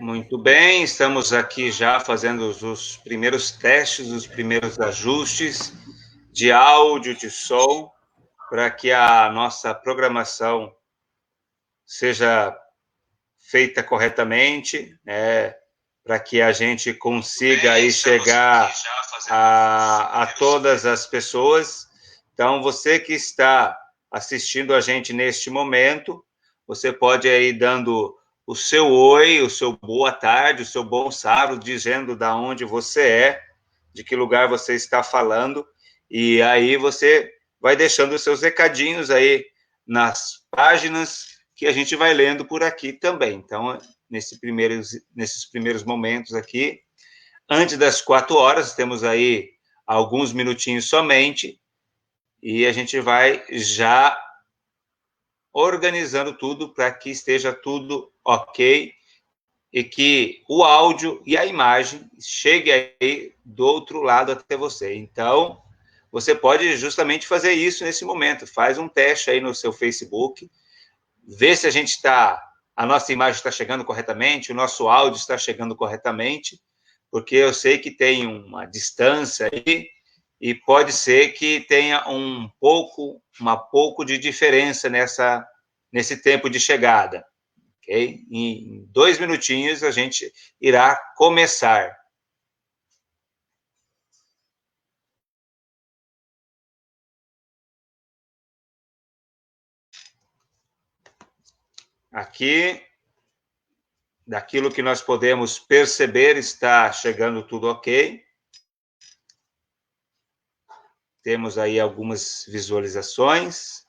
Muito bem, estamos aqui já fazendo os primeiros testes, os primeiros ajustes de áudio, de som, para que a nossa programação seja feita corretamente, né, para que a gente consiga aí chegar a todas as pessoas. Então, você que está assistindo a gente neste momento, você pode aí dando o seu oi, o seu boa tarde, o seu bom sábado, dizendo da onde você é, de que lugar você está falando, e aí você vai deixando os seus recadinhos aí nas páginas que a gente vai lendo por aqui também. Então, nesses primeiros momentos aqui, antes das 4 horas, temos aí alguns minutinhos somente, e a gente vai já organizando tudo para que esteja tudo ok e que o áudio e a imagem chegue aí do outro lado até você. Então, você pode justamente fazer isso nesse momento. Faz um teste aí no seu Facebook, vê se a nossa imagem está chegando corretamente, o nosso áudio está chegando corretamente, porque eu sei que tem uma distância aí e pode ser que tenha um pouco de diferença nesse tempo de chegada, ok? Em 2 minutinhos a gente irá começar. Aqui, daquilo que nós podemos perceber, está chegando tudo ok. Temos aí algumas visualizações.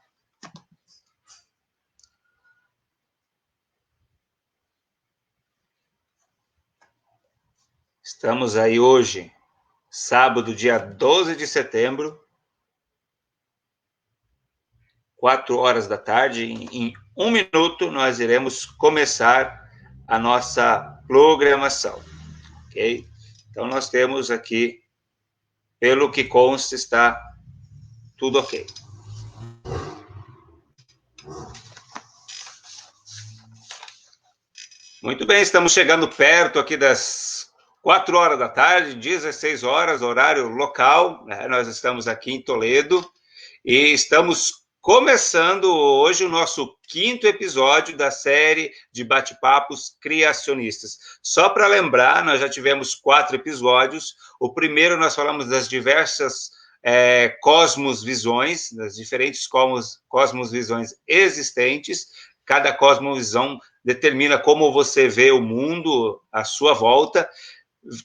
Estamos aí hoje, sábado, dia 12 de setembro, 4 horas da tarde. Em 1 minuto, nós iremos começar a nossa programação, ok? Então, nós temos aqui, pelo que consta, está tudo ok. Muito bem, estamos chegando perto aqui das 4 horas da tarde, 16 horas, horário local, né? Nós estamos aqui em Toledo e estamos começando hoje o nosso 5º episódio da série de bate-papos criacionistas. Só para lembrar, nós já tivemos 4 episódios. O primeiro nós falamos das diversas cosmosvisões, das diferentes cosmosvisões existentes. Cada cosmovisão determina como você vê o mundo à sua volta.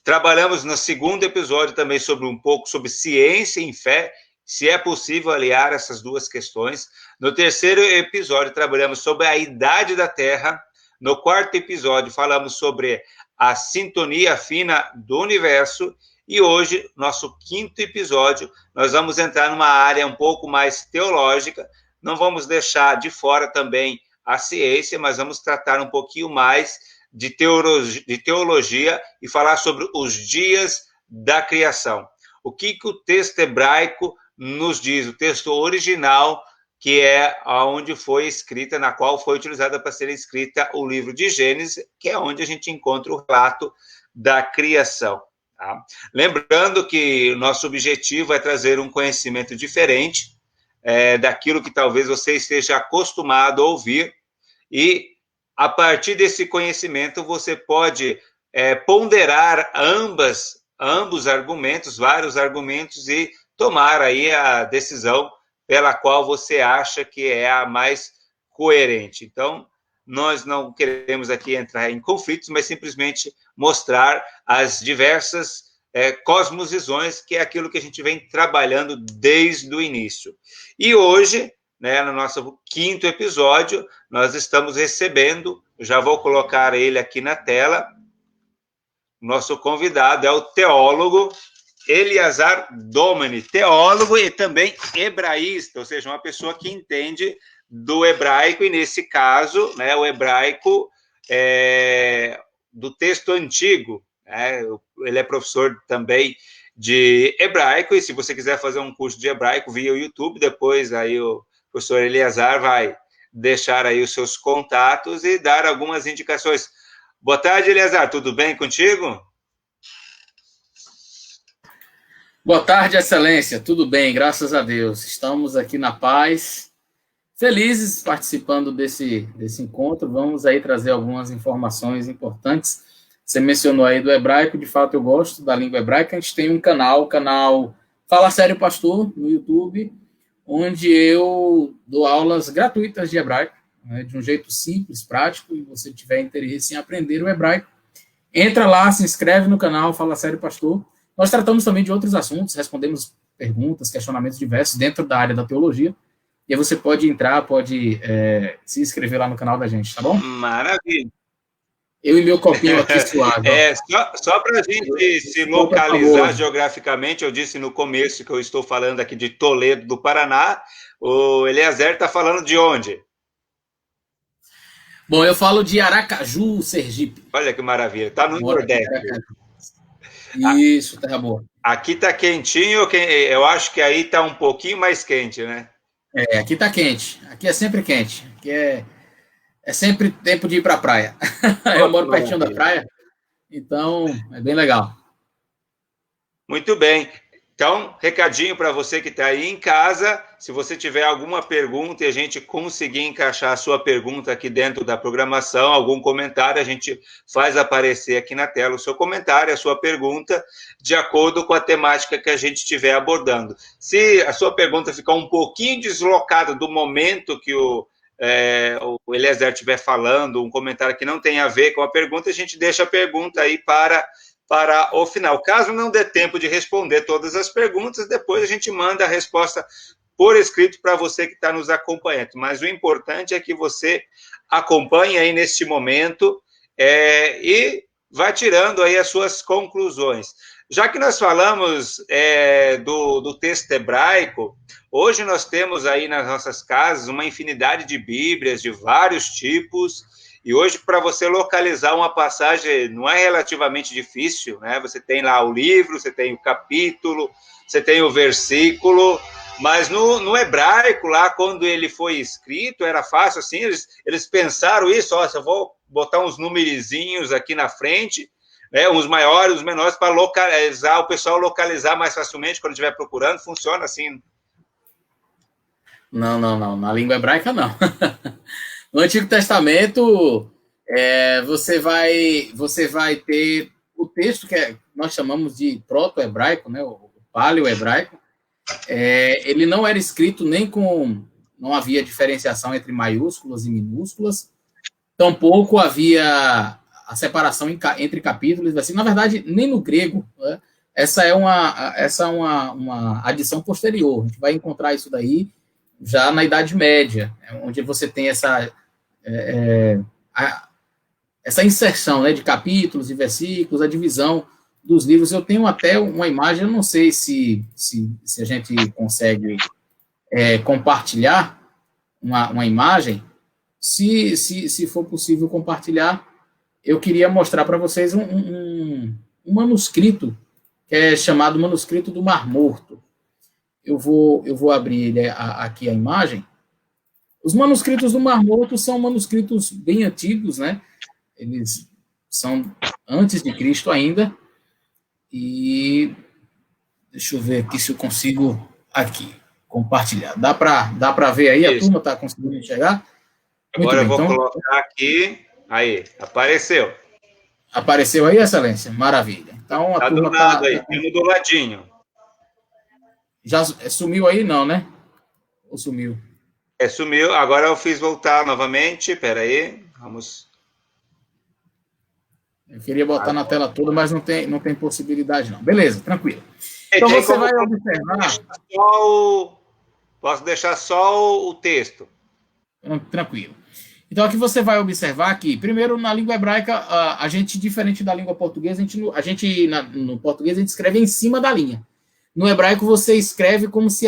Trabalhamos no 2º episódio também um pouco sobre ciência e fé, se é possível aliar essas duas questões. No 3º episódio, trabalhamos sobre a idade da Terra. No 4º episódio, falamos sobre a sintonia fina do universo. E hoje, nosso 5º episódio, nós vamos entrar numa área um pouco mais teológica. Não vamos deixar de fora também a ciência, mas vamos tratar um pouquinho mais de teologia e falar sobre os dias da criação. O que o texto hebraico nos diz, o texto original, que é onde foi escrita, na qual foi utilizada para ser escrita o livro de Gênesis, que é onde a gente encontra o relato da criação. Tá? Lembrando que nosso objetivo é trazer um conhecimento diferente daquilo que talvez você esteja acostumado a ouvir, e a partir desse conhecimento você pode ponderar ambos argumentos, vários argumentos, e tomar aí a decisão pela qual você acha que é a mais coerente. Então, nós não queremos aqui entrar em conflitos, mas simplesmente mostrar as diversas cosmovisões, que é aquilo que a gente vem trabalhando desde o início. E hoje, né, no nosso 5º episódio, nós estamos recebendo, já vou colocar ele aqui na tela, nosso convidado é o teólogo Eleazar Domani, teólogo e também hebraísta, ou seja, uma pessoa que entende do hebraico, e nesse caso, né, o hebraico do texto antigo, né? Ele é professor também de hebraico, e se você quiser fazer um curso de hebraico via o YouTube, depois aí o professor Eleazar vai deixar aí os seus contatos e dar algumas indicações. Boa tarde, Eleazar. Tudo bem contigo? Boa tarde, Excelência. Tudo bem, graças a Deus. Estamos aqui na paz, felizes participando desse encontro. Vamos aí trazer algumas informações importantes. Você mencionou aí do hebraico, de fato eu gosto da língua hebraica. A gente tem um canal, o canal Fala Sério Pastor, no YouTube, onde eu dou aulas gratuitas de hebraico, né, de um jeito simples, prático, e você tiver interesse em aprender o hebraico, entra lá, se inscreve no canal Fala Sério Pastor. Nós tratamos também de outros assuntos, respondemos perguntas, questionamentos diversos dentro da área da teologia, e aí você pode entrar, pode se inscrever lá no canal da gente, tá bom? Maravilha. Eu e meu copinho aqui suave. Só para a gente se localizar geograficamente, eu disse no começo que eu estou falando aqui de Toledo, do Paraná. O Eleazar está falando de onde? Bom, eu falo de Aracaju, Sergipe. Olha que maravilha, está no Nordeste. Isso, terra boa. Aqui está quentinho, eu acho que aí está um pouquinho mais quente, né? Aqui está quente. Aqui é sempre quente. Aqui é sempre tempo de ir para a praia. Eu moro pertinho da praia, então é bem legal. Muito bem. Então, recadinho para você que está aí em casa, se você tiver alguma pergunta e a gente conseguir encaixar a sua pergunta aqui dentro da programação, algum comentário, a gente faz aparecer aqui na tela o seu comentário, a sua pergunta, de acordo com a temática que a gente estiver abordando. Se a sua pergunta ficar um pouquinho deslocada do momento que o Eleazar estiver falando, um comentário que não tem a ver com a pergunta, a gente deixa a pergunta aí para o final. Caso não dê tempo de responder todas as perguntas, depois a gente manda a resposta por escrito para você que está nos acompanhando. Mas o importante é que você acompanhe aí neste momento e vá tirando aí as suas conclusões. Já que nós falamos do texto hebraico, hoje nós temos aí nas nossas casas uma infinidade de Bíblias de vários tipos, e hoje, para você localizar uma passagem, não é relativamente difícil, né? Você tem lá o livro, você tem o capítulo, você tem o versículo, mas no hebraico, lá, quando ele foi escrito, era fácil, assim, eles pensaram isso, eu vou botar uns numerizinhos aqui na frente, né, uns maiores, uns menores, para localizar, o pessoal localizar mais facilmente quando estiver procurando, funciona assim. Não, na língua hebraica não. No Antigo Testamento, você vai ter o texto que nós chamamos de proto-hebraico, né, o paleo-hebraico. Ele não era escrito não havia diferenciação entre maiúsculas e minúsculas, tampouco havia a separação entre capítulos, assim, na verdade, nem no grego, né? Essa é uma adição posterior, a gente vai encontrar isso daí já na Idade Média, onde você tem essa inserção, né, de capítulos e versículos, a divisão dos livros. Eu tenho até uma imagem, eu não sei se a gente consegue compartilhar uma imagem. Se for possível compartilhar, eu queria mostrar para vocês um manuscrito que é chamado Manuscrito do Mar Morto. Eu vou abrir aqui a imagem. Os manuscritos do Mar Morto são manuscritos bem antigos, né? Eles são antes de Cristo ainda. E deixa eu ver aqui se eu consigo aqui compartilhar. Dá para ver aí? Isso. A turma está conseguindo enxergar? Agora eu vou colocar aqui. Aí, apareceu. Apareceu aí, Excelência? Maravilha. Então, a turma do lado aí, temos do ladinho. Já sumiu aí, não, né? Ou sumiu? Sumiu. Agora eu fiz voltar novamente. Espera aí. Vamos. Eu queria botar na tela toda, mas não tem possibilidade, não. Beleza, tranquilo. Então, você vai observar... Posso deixar só o texto. Tranquilo. Então, aqui você vai observar que, primeiro, na língua hebraica, a gente, diferente da língua portuguesa, no português, a gente escreve em cima da linha. No hebraico, você escreve como se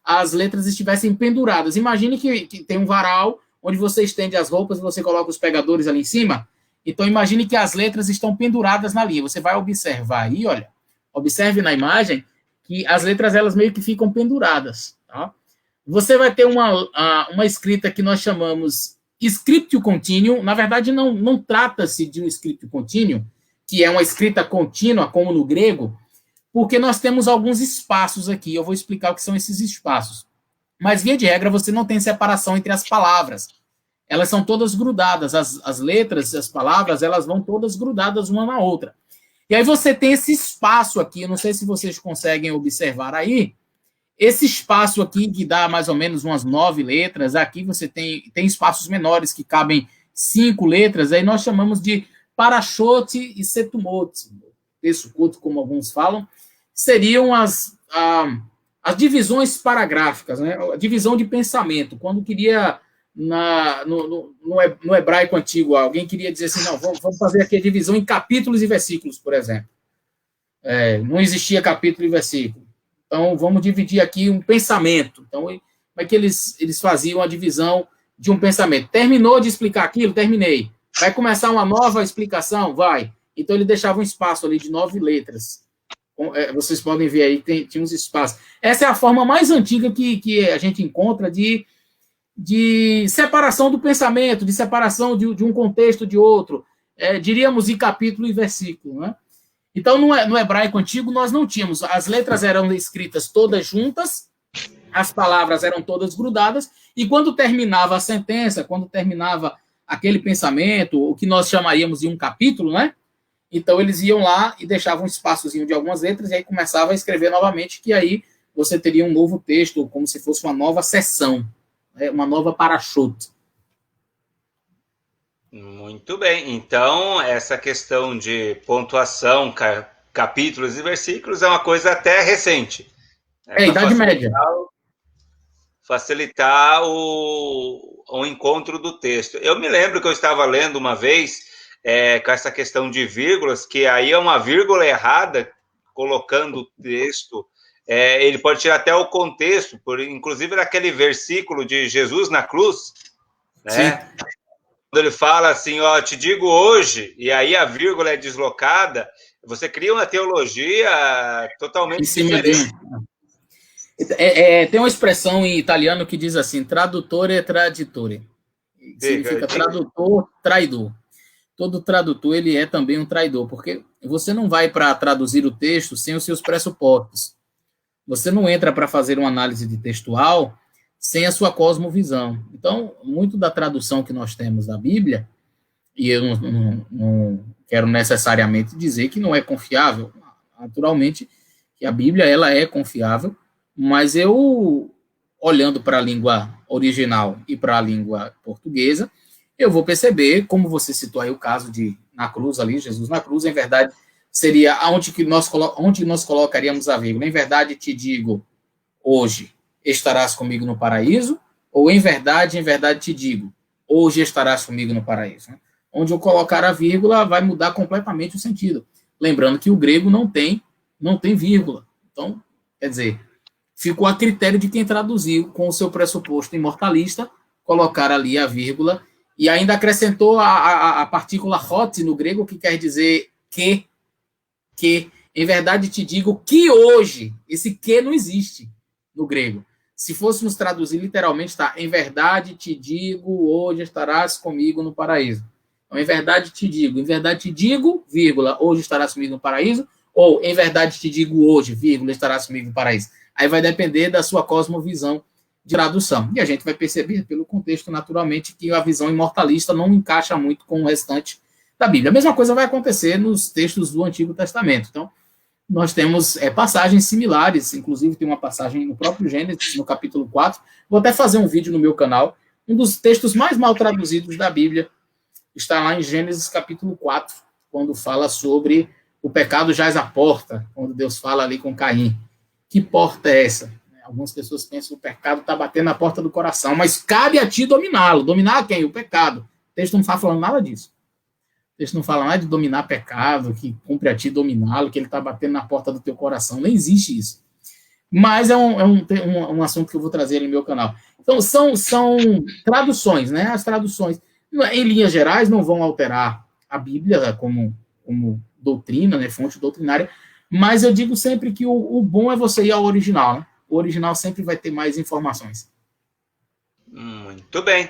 as letras estivessem penduradas. Imagine que tem um varal onde você estende as roupas e você coloca os pegadores ali em cima. Então, imagine que as letras estão penduradas na linha. Você vai observar aí, olha, observe na imagem que as letras, elas meio que ficam penduradas, tá? Você vai ter uma escrita que nós chamamos scriptio continuum, na verdade, não trata-se de um scriptio continuum, que é uma escrita contínua, como no grego, porque nós temos alguns espaços aqui. Eu vou explicar o que são esses espaços. Mas, via de regra, você não tem separação entre as palavras. Elas são todas grudadas. As letras, as palavras, elas vão todas grudadas uma na outra. E aí você tem esse espaço aqui, eu não sei se vocês conseguem observar aí, esse espaço aqui que dá mais ou menos umas 9 letras, aqui você tem espaços menores que cabem 5 letras, aí nós chamamos de parachote e setumote, texto curto, como alguns falam, seriam as divisões paragráficas, né? A divisão de pensamento. Quando queria, no hebraico antigo, alguém queria dizer assim, não, vamos fazer aqui a divisão em capítulos e versículos, por exemplo. Não existia capítulo e versículo. Então, vamos dividir aqui um pensamento. Então, como é que eles faziam a divisão de um pensamento? Terminou de explicar aquilo? Terminei. Vai começar uma nova explicação? Vai. Então, ele deixava um espaço ali de 9 letras. Vocês podem ver aí, tinha uns espaços. Essa é a forma mais antiga que a gente encontra de separação do pensamento, de separação de um contexto de outro. Diríamos em capítulo e versículo, né? Então, no hebraico antigo, nós não tínhamos. As letras eram escritas todas juntas, as palavras eram todas grudadas, e quando terminava a sentença, quando terminava aquele pensamento, o que nós chamaríamos de um capítulo, né? Então, eles iam lá e deixavam um espaçozinho de algumas letras, e aí começava a escrever novamente, que aí você teria um novo texto, como se fosse uma nova seção, né? Uma nova parachote. Muito bem. Então, essa questão de pontuação, capítulos e versículos é uma coisa até recente. Idade média. Facilitar o encontro do texto. Eu me lembro que eu estava lendo uma vez com essa questão de vírgulas, que aí é uma vírgula errada, colocando o texto, ele pode tirar até o contexto, inclusive naquele versículo de Jesus na cruz, né? Sim. Quando ele fala assim, ó, te digo hoje, e aí a vírgula é deslocada, você cria uma teologia totalmente diferente. Tem uma expressão em italiano que diz assim, tradutore traditore. Significa tradutor, traidor. Todo tradutor, ele é também um traidor, porque você não vai para traduzir o texto sem os seus pressupostos. Você não entra para fazer uma análise de textual sem a sua cosmovisão. Então, muito da tradução que nós temos da Bíblia, e eu não quero necessariamente dizer que não é confiável, naturalmente, que a Bíblia ela é confiável, mas eu, olhando para a língua original e para a língua portuguesa, eu vou perceber, como você citou aí o caso de na cruz ali, Jesus na cruz, em verdade, seria onde nós colocaríamos a vírgula. Em verdade te digo, hoje estarás comigo no paraíso, ou em verdade te digo, hoje estarás comigo no paraíso. Né? Onde eu colocar a vírgula vai mudar completamente o sentido. Lembrando que o grego não tem vírgula. Então, quer dizer, ficou a critério de quem traduziu com o seu pressuposto imortalista, colocar ali a vírgula, e ainda acrescentou a partícula hot no grego, que quer dizer que, em verdade te digo que hoje, esse que não existe no grego. Se fôssemos traduzir literalmente, tá? Em verdade te digo, hoje estarás comigo no paraíso. Então, em verdade te digo, vírgula, hoje estarás comigo no paraíso, ou em verdade te digo hoje, vírgula, estarás comigo no paraíso. Aí vai depender da sua cosmovisão de tradução. E a gente vai perceber pelo contexto, naturalmente, que a visão imortalista não encaixa muito com o restante da Bíblia. A mesma coisa vai acontecer nos textos do Antigo Testamento. Então, nós temos passagens similares, inclusive tem uma passagem no próprio Gênesis, no capítulo 4. Vou até fazer um vídeo no meu canal. Um dos textos mais mal traduzidos da Bíblia está lá em Gênesis capítulo 4, quando fala sobre o pecado jaz à porta, quando Deus fala ali com Caim. Que porta é essa? Algumas pessoas pensam que o pecado está batendo na porta do coração, mas cabe a ti dominá-lo. Dominar quem? O pecado. O texto não está falando nada disso. O texto não fala nada de dominar pecado, que cumpre a ti dominá-lo, que ele está batendo na porta do teu coração. Não existe isso. Mas é um assunto que eu vou trazer no meu canal. Então, são traduções, né? As traduções, em linhas gerais, não vão alterar a Bíblia como doutrina, né? Fonte doutrinária, mas eu digo sempre que o bom é você ir ao original, né? O original sempre vai ter mais informações. Muito bem.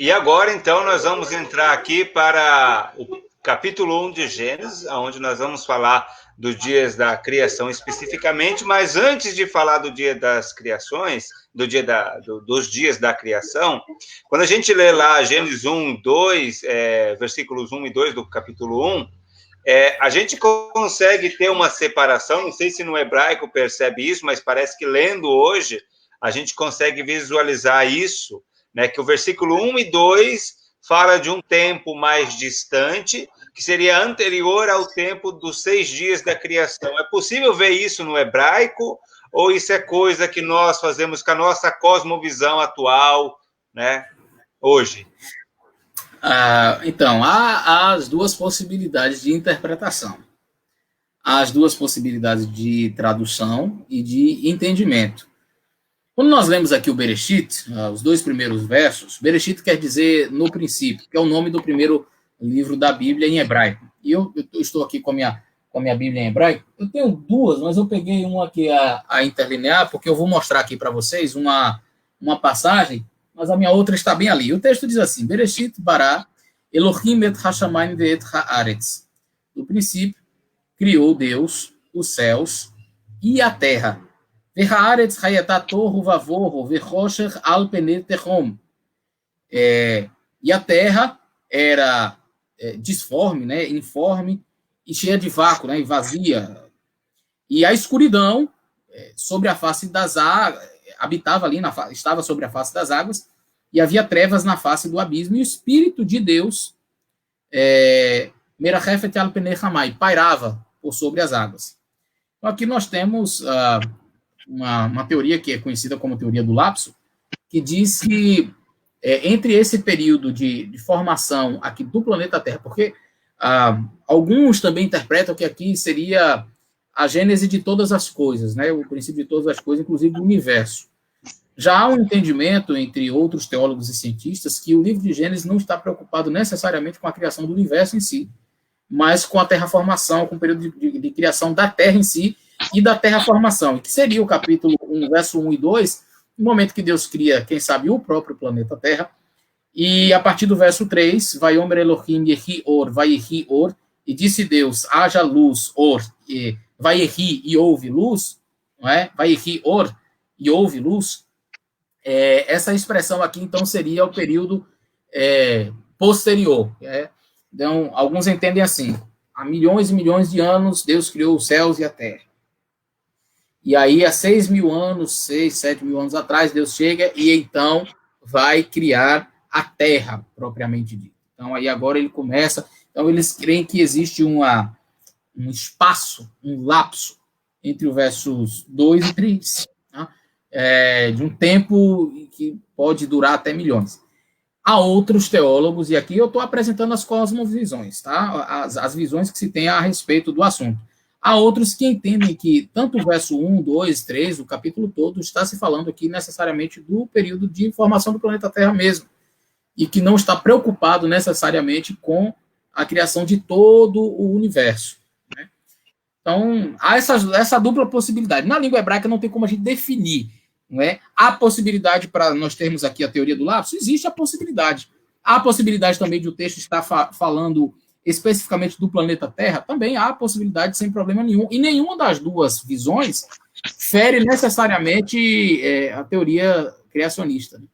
E agora, então, nós vamos entrar aqui para o capítulo 1 de Gênesis, onde nós vamos falar dos dias da criação especificamente, mas antes de falar do dia das criações, dos dias da criação, quando a gente lê lá Gênesis 1, 2, versículos 1 e 2 do capítulo 1, a gente consegue ter uma separação, não sei se no hebraico percebe isso, mas parece que lendo hoje, a gente consegue visualizar isso, né, que o versículo 1 e 2 fala de um tempo mais distante, que seria anterior ao tempo dos 6 dias da criação. É possível ver isso no hebraico, ou isso é coisa que nós fazemos com a nossa cosmovisão atual, né, hoje? Então, há as duas possibilidades de interpretação. Há as duas possibilidades de tradução e de entendimento. Quando nós lemos aqui o Bereshit, os 2 primeiros versos, Bereshit quer dizer no princípio, que é o nome do primeiro livro da Bíblia em hebraico. E eu estou aqui com a minha Bíblia em hebraico. Eu tenho duas, mas eu peguei uma aqui a interlinear, porque eu vou mostrar aqui para vocês uma passagem, mas a minha outra está bem ali. O texto diz assim: Bereshit bara Elohim et hashamayim ve'et haaretz. No princípio, criou Deus os céus e a terra. Ve'haaretz hayata tohu vavohu ve'chosher al penei tehom. E a terra era disforme, né, informe e cheia de vácuo, né, e vazia. E a escuridão sobre a face das águas, habitava ali, estava sobre a face das águas, e havia trevas na face do abismo, e o Espírito de Deus, Merachefet al penei hamai, pairava por sobre as águas. Então, aqui nós temos uma teoria que é conhecida como teoria do lapso, que diz que entre esse período de formação aqui do planeta Terra, porque alguns também interpretam que aqui seria a gênese de todas as coisas, né, o princípio de todas as coisas, inclusive do universo. Já há um entendimento entre outros teólogos e cientistas que o livro de Gênesis não está preocupado necessariamente com a criação do universo em si, mas com a terraformação, com o período de criação da Terra em si e da terraformação, que seria o capítulo 1, verso 1 e 2, no momento que Deus cria, quem sabe, o próprio planeta Terra, e a partir do verso 3, Vayomer Elohim yehi or, vayehi or, e disse Deus, haja luz, or, vayehi, e houve luz, não é? Vayehi or, e houve luz. Essa expressão aqui, então, seria o período posterior. Então, alguns entendem assim, há milhões e milhões de anos, Deus criou os céus e a terra. E aí, há 6.000 anos, 7.000 anos atrás, Deus chega e então vai criar a terra, propriamente dita. Então, aí agora ele começa. Então, eles creem que existe um espaço, um lapso, entre os versos 2 e 3, tá? De um tempo que pode durar até milhões. Há outros teólogos, e aqui eu estou apresentando as cosmovisões, tá? As visões que se tem a respeito do assunto. Há outros que entendem que tanto o verso 1, 2, 3, o capítulo todo, está se falando aqui necessariamente do período de formação do planeta Terra mesmo, e que não está preocupado necessariamente com a criação de todo o universo, né? Então, há essa dupla possibilidade. Na língua hebraica não tem como a gente definir, não é? Há possibilidade para nós termos aqui a teoria do lapso? Existe a possibilidade. Há a possibilidade também de o texto estar falando especificamente do planeta Terra? Também há a possibilidade sem problema nenhum. E nenhuma das duas visões fere necessariamente a teoria criacionista, né?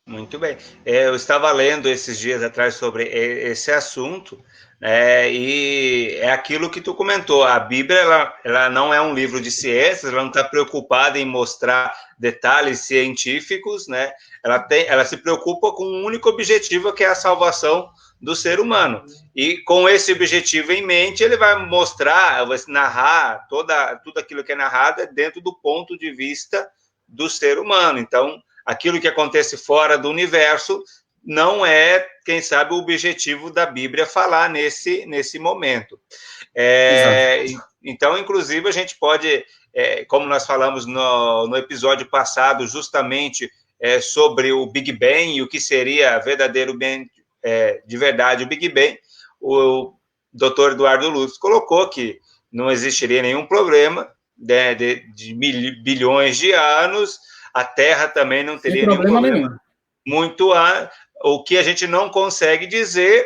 Muito bem. Eu estava lendo esses dias atrás sobre esse assunto, e é aquilo que tu comentou. A Bíblia ela não é um livro de ciências, ela não está preocupada em mostrar detalhes científicos, né? Ela se preocupa com um único objetivo, que é a salvação do ser humano. E com esse objetivo em mente, ele vai mostrar, vai narrar tudo aquilo que é narrado dentro do ponto de vista do ser humano. Então, aquilo que acontece fora do universo não é, quem sabe, o objetivo da Bíblia falar nesse momento. Então, inclusive, a gente pode, como nós falamos no episódio passado, justamente sobre o Big Bang e o que seria verdadeiro de verdade o Big Bang, o Dr. Eduardo Lutz colocou que não existiria nenhum problema de bilhões de anos, a Terra também não teria nenhum problema. O que a gente não consegue dizer,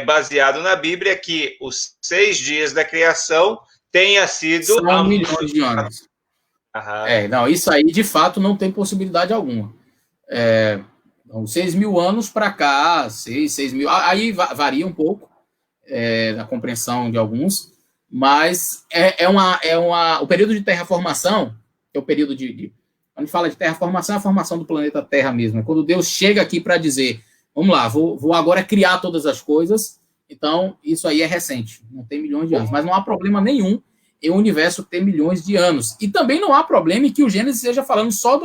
baseado na Bíblia, é que os 6 dias da criação tenha sido... São milhões de anos. Não, isso aí, de fato, não tem possibilidade alguma. 6 mil anos para cá, 6 mil... Aí varia um pouco na compreensão de alguns, mas o período de terraformação, que é o período de quando a gente fala de terraformação, é a formação do planeta Terra mesmo. É quando Deus chega aqui para dizer, vamos lá, vou agora criar todas as coisas. Então, isso aí é recente, não tem milhões de anos. Mas não há problema nenhum em o universo ter milhões de anos. E também não há problema em que o Gênesis esteja falando só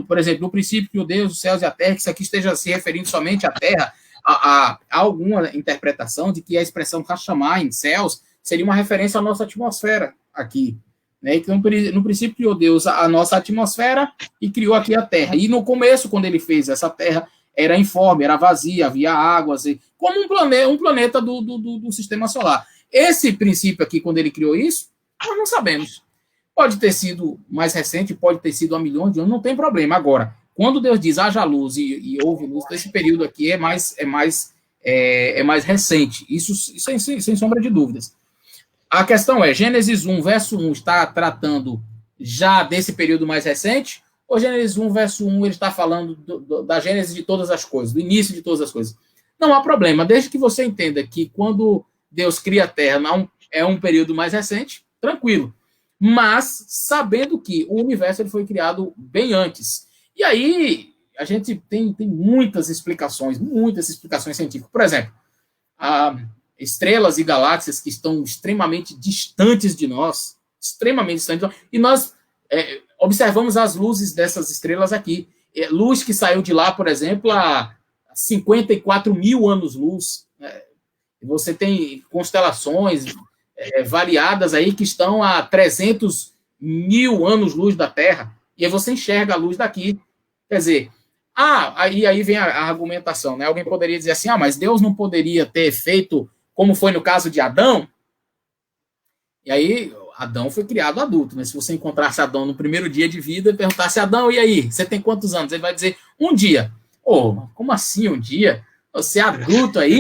por exemplo, do princípio que o Deus, os céus e a terra, que isso aqui esteja se referindo somente à terra. Há alguma interpretação de que a expressão Hashamah, em céus, seria uma referência à nossa atmosfera aqui. Né? Então, no princípio, criou Deus a nossa atmosfera e criou aqui a Terra. E no começo, quando ele fez essa Terra, era informe, era vazia, havia águas, como um planeta do Sistema Solar. Esse princípio aqui, quando ele criou isso, nós não sabemos. Pode ter sido mais recente, pode ter sido há milhões de anos, não tem problema. Agora, quando Deus diz haja luz e houve luz, esse período aqui é mais recente. Isso sem sombra de dúvidas. A questão é, Gênesis 1, verso 1, está tratando já desse período mais recente, ou Gênesis 1, verso 1, ele está falando da gênese de todas as coisas, do início de todas as coisas? Não há problema, desde que você entenda que quando Deus cria a Terra é um período mais recente, tranquilo. Mas sabendo que o universo ele foi criado bem antes. E aí a gente tem muitas explicações científicas. Por exemplo, estrelas e galáxias que estão extremamente distantes de nós, e nós observamos as luzes dessas estrelas aqui. Luz que saiu de lá, por exemplo, há 54 mil anos-luz. Você tem constelações variadas aí que estão a 300 mil anos-luz da Terra, e aí você enxerga a luz daqui. Quer dizer, aí vem a argumentação, né? Alguém poderia dizer assim, mas Deus não poderia ter feito como foi no caso de Adão? E aí, Adão foi criado adulto, né? Se você encontrasse Adão no primeiro dia de vida e perguntasse, Adão, e aí? Você tem quantos anos? Ele vai dizer, um dia. Como assim um dia? Você é adulto aí?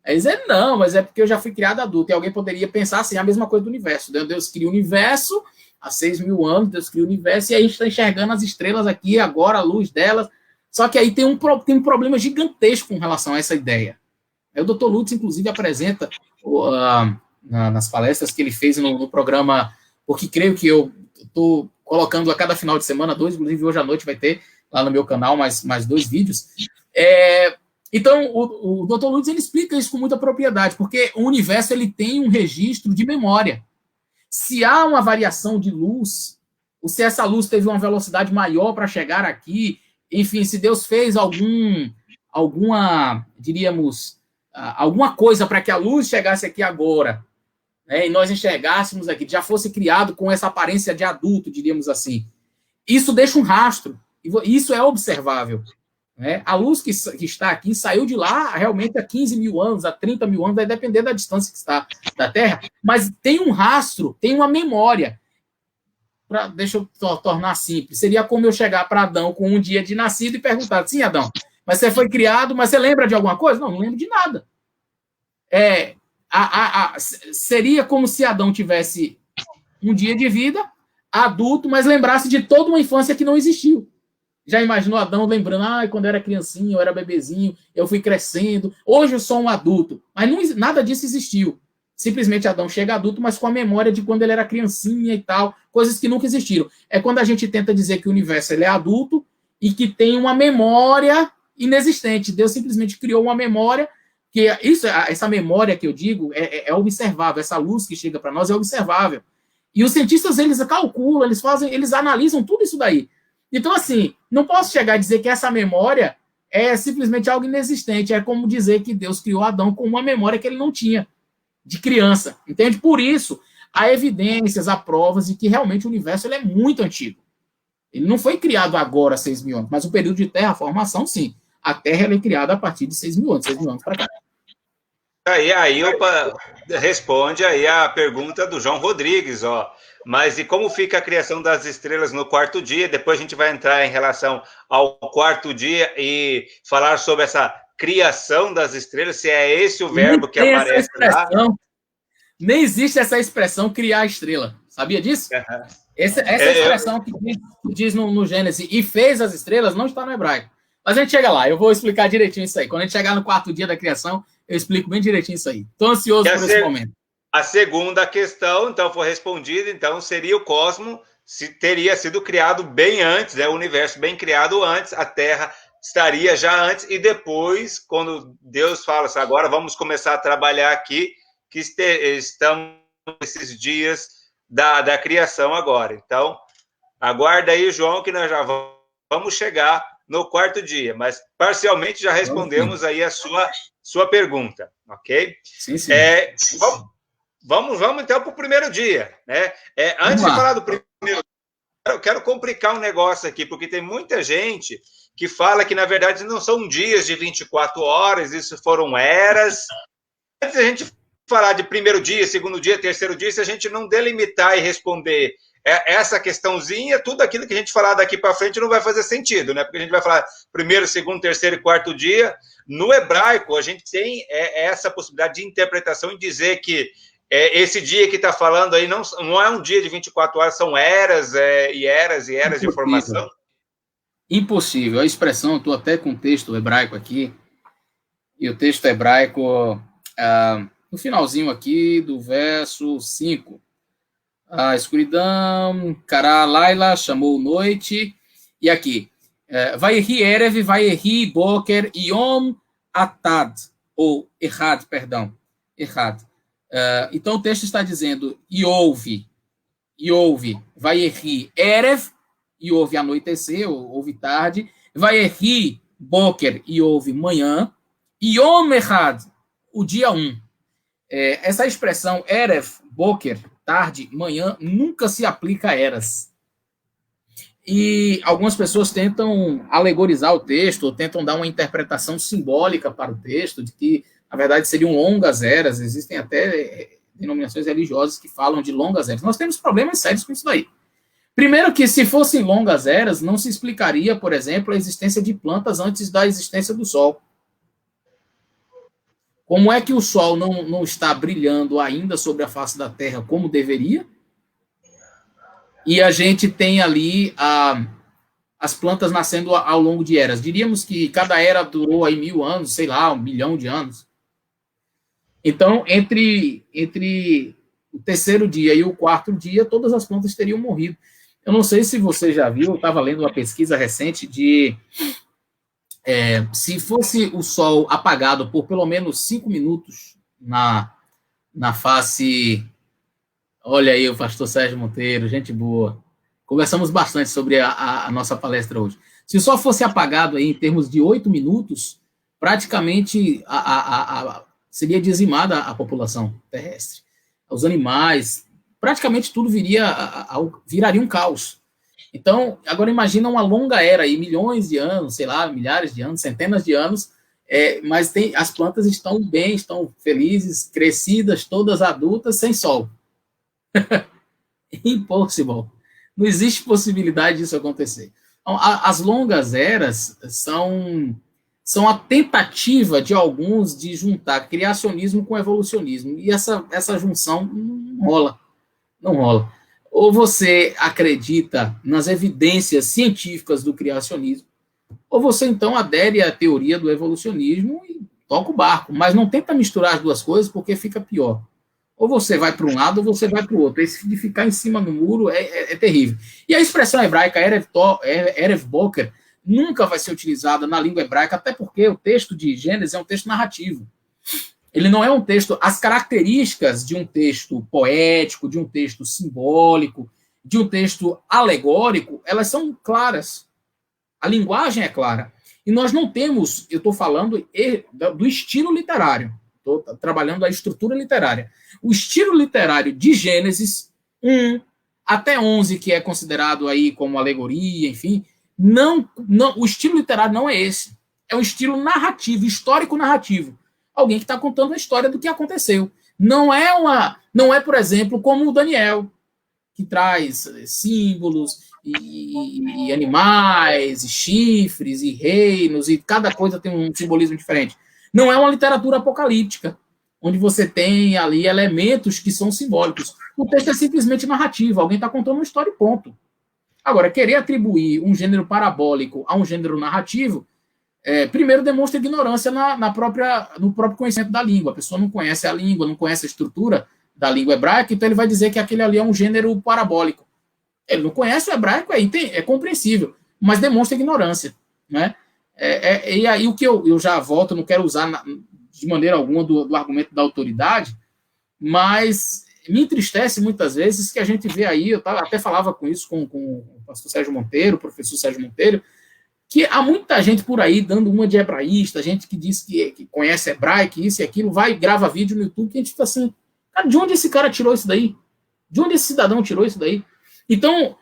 Aí dizer, não, mas é porque eu já fui criado adulto. E alguém poderia pensar assim, a mesma coisa do universo. Deus cria o universo, há 6 mil anos, Deus cria o universo, e aí a gente está enxergando as estrelas aqui, agora a luz delas. Só que aí tem um problema gigantesco com relação a essa ideia. O Dr. Lutz, inclusive, apresenta nas palestras que ele fez no programa, porque creio que eu estou colocando a cada final de semana 2, inclusive hoje à noite vai ter lá no meu canal mais 2 vídeos. Então, o Dr. Lutz ele explica isso com muita propriedade, porque o universo ele tem um registro de memória. Se há uma variação de luz, ou se essa luz teve uma velocidade maior para chegar aqui, enfim, se Deus fez alguma coisa para que a luz chegasse aqui agora, né, e nós enxergássemos aqui, já fosse criado com essa aparência de adulto, diríamos assim, isso deixa um rastro, e isso é observável. Né? A luz que está aqui saiu de lá realmente há 15 mil anos, há 30 mil anos, vai depender da distância que está da Terra, mas tem um rastro, tem uma memória. Deixa eu tornar simples. Seria como eu chegar para Adão com um dia de nascido e perguntar, sim, Adão, mas você foi criado, mas você lembra de alguma coisa? Não lembro de nada. Seria como se Adão tivesse um dia de vida, adulto, mas lembrasse de toda uma infância que não existiu. Já imaginou Adão lembrando, quando eu era criancinha, eu era bebezinho, eu fui crescendo, hoje eu sou um adulto. Mas nada disso existiu. Simplesmente Adão chega adulto, mas com a memória de quando ele era criancinha e tal, coisas que nunca existiram. É quando a gente tenta dizer que o universo ele é adulto e que tem uma memória inexistente. Deus simplesmente criou uma memória, que essa memória que eu digo é observável, essa luz que chega para nós é observável. E os cientistas, eles calculam, eles analisam tudo isso daí. Então, assim, não posso chegar a dizer que essa memória é simplesmente algo inexistente. É como dizer que Deus criou Adão com uma memória que ele não tinha de criança. Entende? Por isso, há evidências, há provas de que realmente o universo ele é muito antigo. Ele não foi criado agora, 6 mil anos, mas o período de terraformação, sim. A Terra ela é criada a partir de 6 mil anos para cá. Aí responde aí a pergunta do João Rodrigues, ó. Mas e como fica a criação das estrelas no quarto dia? Depois a gente vai entrar em relação ao quarto dia e falar sobre essa criação das estrelas, se é esse o Nem verbo que tem essa aparece lá. expressão, nem existe essa expressão criar estrela. Sabia disso? Essa expressão que diz no Gênesis, e fez as estrelas, não está no hebraico. Mas a gente chega lá, eu vou explicar direitinho isso aí. Quando a gente chegar no quarto dia da criação, eu explico bem direitinho isso aí. Estou ansioso por esse momento. A segunda questão, então, foi respondida, então, seria o cosmos, se teria sido criado bem antes, né, o universo bem criado antes, a Terra estaria já antes, e depois, quando Deus fala assim, agora vamos começar a trabalhar aqui, que estamos nesses dias da criação agora. Então, aguarda aí, João, que nós já vamos chegar no quarto dia, mas parcialmente já respondemos aí a sua pergunta, ok? Sim, sim. Vamos então para o primeiro dia, né? Antes de falar do primeiro, eu quero complicar um negócio aqui, porque tem muita gente que fala que, na verdade, não são dias de 24 horas, isso foram eras. Antes da gente falar de primeiro dia, segundo dia, terceiro dia, se a gente não delimitar e responder essa questãozinha, tudo aquilo que a gente falar daqui para frente não vai fazer sentido, né? Porque a gente vai falar primeiro, segundo, terceiro e quarto dia. No hebraico, a gente tem essa possibilidade de interpretação e dizer que esse dia que está falando aí não é um dia de 24 horas, são eras e eras e eras de formação. Impossível. A expressão, estou até com o texto hebraico aqui, e o texto hebraico, no finalzinho aqui do verso 5, a escuridão, Kará Laila, chamou noite, e aqui, Vayehi Erev, Vayehi Boker, Yom Atad, ou Errad, perdão, Errad. Então o texto está dizendo, e houve, Vayehi Erev, e houve anoitecer, houve tarde, Vayehi Boker, e houve manhã, e Yom Errad, o dia 1. Essa expressão Erev, Boker, tarde, manhã, nunca se aplica a eras. E algumas pessoas tentam alegorizar o texto, ou tentam dar uma interpretação simbólica para o texto, de que, na verdade, seriam longas eras. Existem até denominações religiosas que falam de longas eras. Nós temos problemas sérios com isso daí. Primeiro que, se fossem longas eras, não se explicaria, por exemplo, a existência de plantas antes da existência do Sol. Como é que o Sol não está brilhando ainda sobre a face da Terra como deveria? E a gente tem ali as plantas nascendo ao longo de eras. Diríamos que cada era durou aí 1000 anos, sei lá, 1 milhão de anos. Então, entre o terceiro dia e o quarto dia, todas as plantas teriam morrido. Eu não sei se você já viu, eu estava lendo uma pesquisa recente de se fosse o Sol apagado por pelo menos 5 minutos na face... Olha aí o pastor Sérgio Monteiro, gente boa. Conversamos bastante sobre a nossa palestra hoje. Se o Sol fosse apagado aí em termos de 8 minutos, praticamente seria dizimada a população terrestre. Os animais, praticamente tudo viraria um caos. Então, agora imagina uma longa era aí, milhões de anos, sei lá, milhares de anos, centenas de anos, mas as plantas estão bem, estão felizes, crescidas, todas adultas, sem sol. Impossível. Não existe possibilidade disso acontecer. Então, as longas eras são a tentativa de alguns de juntar criacionismo com evolucionismo. E essa junção não rola. Não rola. Ou você acredita nas evidências científicas do criacionismo, ou você então adere à teoria do evolucionismo e toca o barco. Mas não tenta misturar as duas coisas, porque fica pior. Ou você vai para um lado, ou você vai para o outro. Esse de ficar em cima do muro é terrível. E a expressão hebraica Erev Boker nunca vai ser utilizada na língua hebraica, até porque o texto de Gênesis é um texto narrativo. Ele não é um texto... As características de um texto poético, de um texto simbólico, de um texto alegórico, elas são claras. A linguagem é clara. E nós não temos... Eu estou falando do estilo literário. Estou trabalhando a estrutura literária. O estilo literário de Gênesis 1 até 11, que é considerado aí como alegoria, enfim, o estilo literário não é esse. É um estilo narrativo, histórico-narrativo. Alguém que está contando a história do que aconteceu. Não é, por exemplo, como o Daniel. que traz símbolos e animais, e chifres, e reinos, e cada coisa tem um simbolismo diferente. Não é uma literatura apocalíptica, onde você tem ali elementos que são simbólicos. O texto é simplesmente narrativo, alguém está contando uma história e ponto. Agora, querer atribuir um gênero parabólico a um gênero narrativo, primeiro demonstra ignorância no próprio conhecimento da língua. A pessoa não conhece a língua, não conhece a estrutura da língua hebraica, então ele vai dizer que aquele ali é um gênero parabólico. Ele não conhece o hebraico, é compreensível, mas demonstra ignorância. Né? E aí o que eu já volto, não quero usar de maneira alguma do argumento da autoridade, mas me entristece muitas vezes que a gente vê aí, eu até falava com isso com o pastor Sérgio Monteiro, o professor Sérgio Monteiro, que há muita gente por aí dando uma de hebraísta, gente que diz que conhece hebraico, isso e aquilo, vai e grava vídeo no YouTube, que a gente fica assim, cara, de onde esse cara tirou isso daí? De onde esse cidadão tirou isso daí? Então,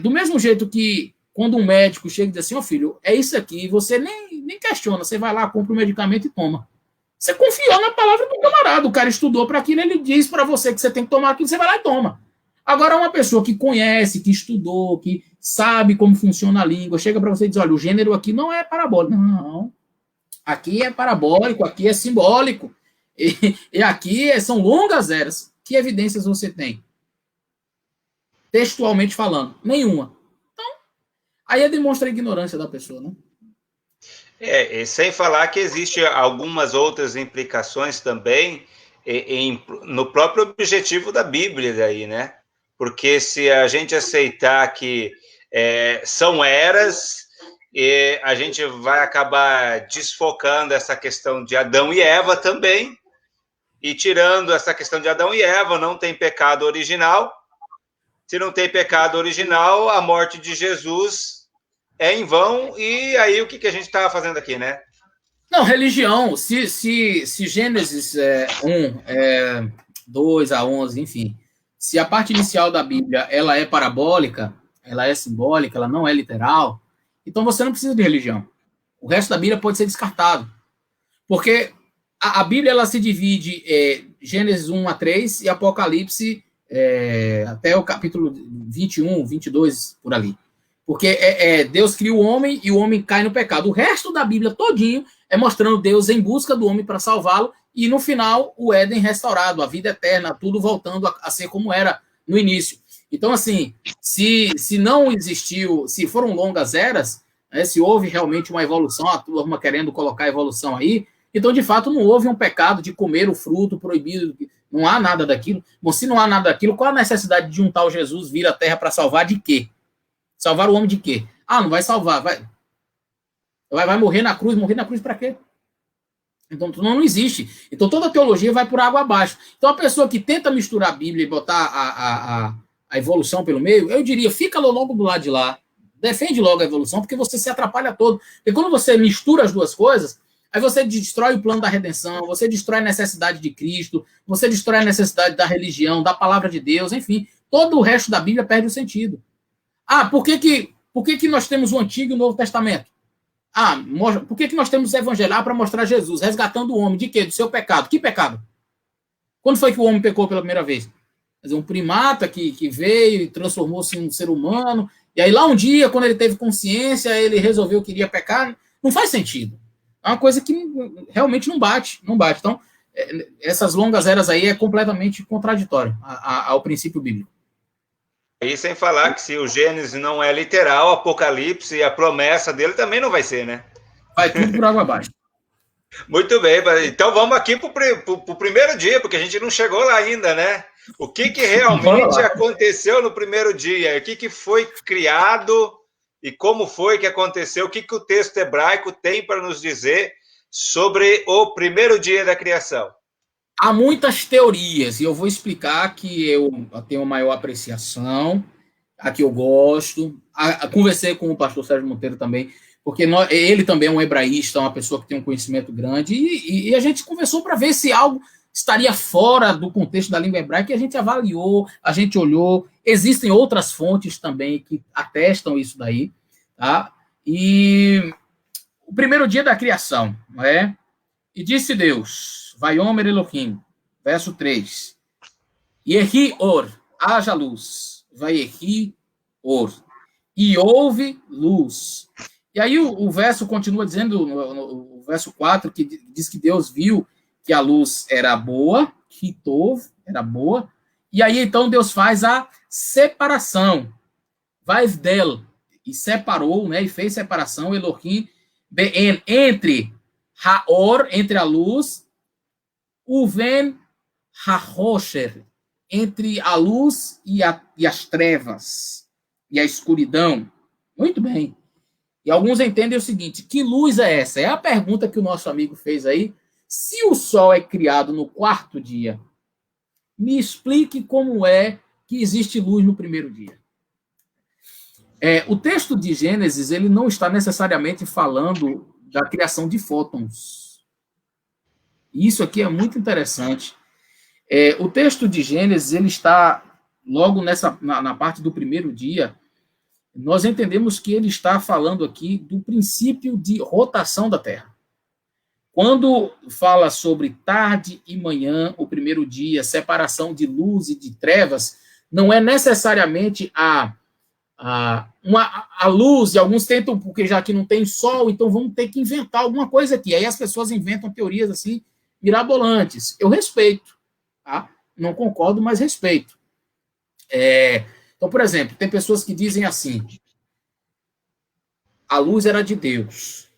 do mesmo jeito que quando um médico chega e diz assim, filho, é isso aqui, você nem questiona, você vai lá, compra o medicamento e toma. Você confiou na palavra do camarada, o cara estudou para aquilo, ele diz para você que você tem que tomar aquilo, você vai lá e toma. Agora, uma pessoa que conhece, que estudou, que sabe como funciona a língua, chega para você e diz, olha, o gênero aqui não é parabólico. Não, aqui é parabólico, aqui é simbólico, e aqui são longas eras. Que evidências você tem? Textualmente falando, nenhuma. Então, aí demonstra a ignorância da pessoa, né? E sem falar que existe algumas outras implicações também no próprio objetivo da Bíblia daí, né? Porque se a gente aceitar que são eras, a gente vai acabar desfocando essa questão de Adão e Eva também, e tirando essa questão de Adão e Eva, não tem pecado original. Se não tem pecado original, a morte de Jesus é em vão, e aí o que a gente está fazendo aqui, né? Não, religião, se Gênesis 2 a 11, enfim, se a parte inicial da Bíblia ela é parabólica, ela é simbólica, ela não é literal, então você não precisa de religião. O resto da Bíblia pode ser descartado. Porque a Bíblia ela se divide Gênesis 1 a 3 e Apocalipse até o capítulo 21, 22, por ali. Porque Deus cria o homem e o homem cai no pecado. O resto da Bíblia todinho é mostrando Deus em busca do homem para salvá-lo e no final o Éden restaurado, a vida eterna, tudo voltando a ser como era no início. Então, assim, se não existiu, se foram longas eras, se houve realmente uma evolução, a turma querendo colocar a evolução aí, então, de fato, não houve um pecado de comer o fruto proibido, não há nada daquilo. Bom, se não há nada daquilo, qual a necessidade de um tal Jesus vir à Terra para salvar de quê? Salvar o homem de quê? Não vai salvar, vai morrer na cruz para quê? Então, não existe. Então, toda a teologia vai por água abaixo. Então, a pessoa que tenta misturar a Bíblia e botar a evolução pelo meio, eu diria, fica logo do lado de lá, defende logo a evolução, porque você se atrapalha todo. Porque quando você mistura as duas coisas, aí você destrói o plano da redenção, você destrói a necessidade de Cristo, você destrói a necessidade da religião, da palavra de Deus, enfim, todo o resto da Bíblia perde o sentido. Por que nós temos o Antigo e o Novo Testamento? Por que nós temos o Evangelho? Para mostrar Jesus, resgatando o homem. De quê? Do seu pecado. Que pecado? Quando foi que o homem pecou pela primeira vez? Quer dizer, um primata que veio e transformou-se em um ser humano, e aí lá um dia, quando ele teve consciência, ele resolveu que iria pecar. Não faz sentido. É uma coisa que realmente não bate. Então, essas longas eras aí é completamente contraditório ao princípio bíblico. E sem falar que se o Gênesis não é literal, o Apocalipse e a promessa dele também não vai ser, né? Vai tudo por água abaixo. Muito bem, então vamos aqui para o primeiro dia, porque a gente não chegou lá ainda, né? O que realmente aconteceu no primeiro dia? O que foi criado e como foi que aconteceu? O que o texto hebraico tem para nos dizer sobre o primeiro dia da criação? Há muitas teorias, e eu vou explicar que eu tenho uma maior apreciação, a que eu gosto. Conversei com o pastor Sérgio Monteiro também, porque ele também é um hebraísta, uma pessoa que tem um conhecimento grande, e a gente conversou para ver se algo estaria fora do contexto da língua hebraica, e a gente avaliou, a gente olhou. Existem outras fontes também que atestam isso daí, tá? E o primeiro dia da criação, não é? E disse Deus, Vaiomer Elohim, verso 3, Yehi Or, haja luz. vayehi or. E houve luz. E aí o verso continua dizendo, no verso 4, que diz que Deus viu que a luz era boa, hitov, era boa, e aí então Deus faz a separação, vaivdel, e separou, né, e fez separação, Elohim, entre Haor, entre a luz, Uven Hahosher, entre a luz e as trevas, e a escuridão. Muito bem. E alguns entendem o seguinte, que luz é essa? É a pergunta que o nosso amigo fez aí. Se o sol é criado no quarto dia, me explique como é que existe luz no primeiro dia. O texto de Gênesis, ele não está necessariamente falando da criação de fótons. Isso aqui é muito interessante. O texto de Gênesis, ele está logo na parte do primeiro dia. Nós entendemos que ele está falando aqui do princípio de rotação da Terra. Quando fala sobre tarde e manhã, o primeiro dia, separação de luz e de trevas, não é necessariamente a luz, e alguns tentam, porque já que não tem sol, então vamos ter que inventar alguma coisa aqui. Aí as pessoas inventam teorias assim, mirabolantes. Eu respeito, tá? Não concordo, mas respeito. Então, por exemplo, tem pessoas que dizem assim, a luz era de Deus.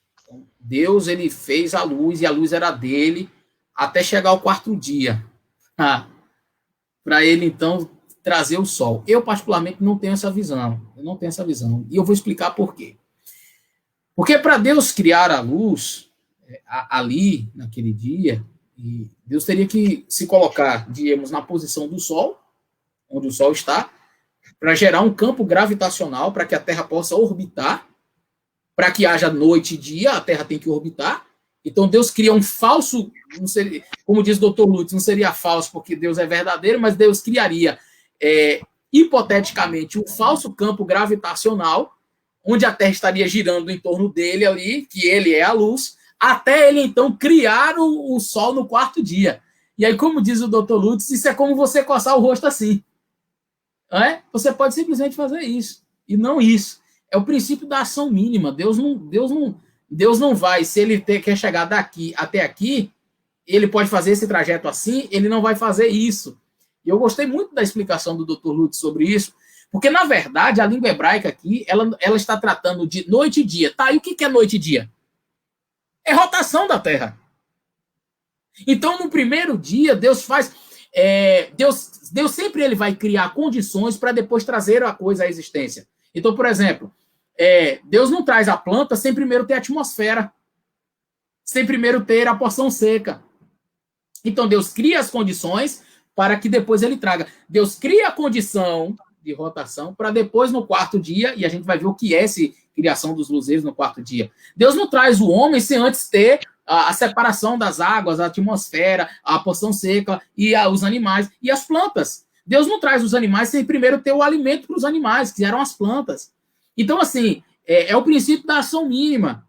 Deus, ele fez a luz e a luz era dele até chegar ao quarto dia. Para ele, então, trazer o sol. Eu, particularmente, não tenho essa visão. Eu não tenho essa visão. E eu vou explicar por quê. Porque para Deus criar a luz, ali, naquele dia, Deus teria que se colocar, diríamos, na posição do sol, onde o sol está, para gerar um campo gravitacional para que a Terra possa orbitar, para que haja noite e dia, a Terra tem que orbitar. Então Deus cria um falso, não seria, como diz o Dr. Lutz, não seria falso porque Deus é verdadeiro, mas Deus criaria, hipoteticamente, um falso campo gravitacional, onde a Terra estaria girando em torno dele ali, que ele é a luz, até ele então criar o Sol no quarto dia. E aí, como diz o Dr. Lutz, isso é como você coçar o rosto assim. Você pode simplesmente fazer isso, e não isso. É o princípio da ação mínima. Deus não vai, se ele quer chegar daqui até aqui, ele pode fazer esse trajeto assim, ele não vai fazer isso. E eu gostei muito da explicação do Dr. Lutz sobre isso, porque, na verdade, a língua hebraica aqui, ela está tratando de noite e dia. Tá, e o que é noite e dia? É rotação da Terra. Então, no primeiro dia, Deus faz... Deus sempre ele vai criar condições para depois trazer a coisa à existência. Então, por exemplo, Deus não traz a planta sem primeiro ter a atmosfera, sem primeiro ter a porção seca. Então, Deus cria as condições para que depois ele traga. Deus cria a condição de rotação para depois, no quarto dia, e a gente vai ver o que é essa criação dos luzeiros no quarto dia. Deus não traz o homem sem antes ter a separação das águas, a atmosfera, a porção seca, e os animais, e as plantas. Deus não traz os animais sem primeiro ter o alimento para os animais, que eram as plantas. Então, assim, é o princípio da ação mínima.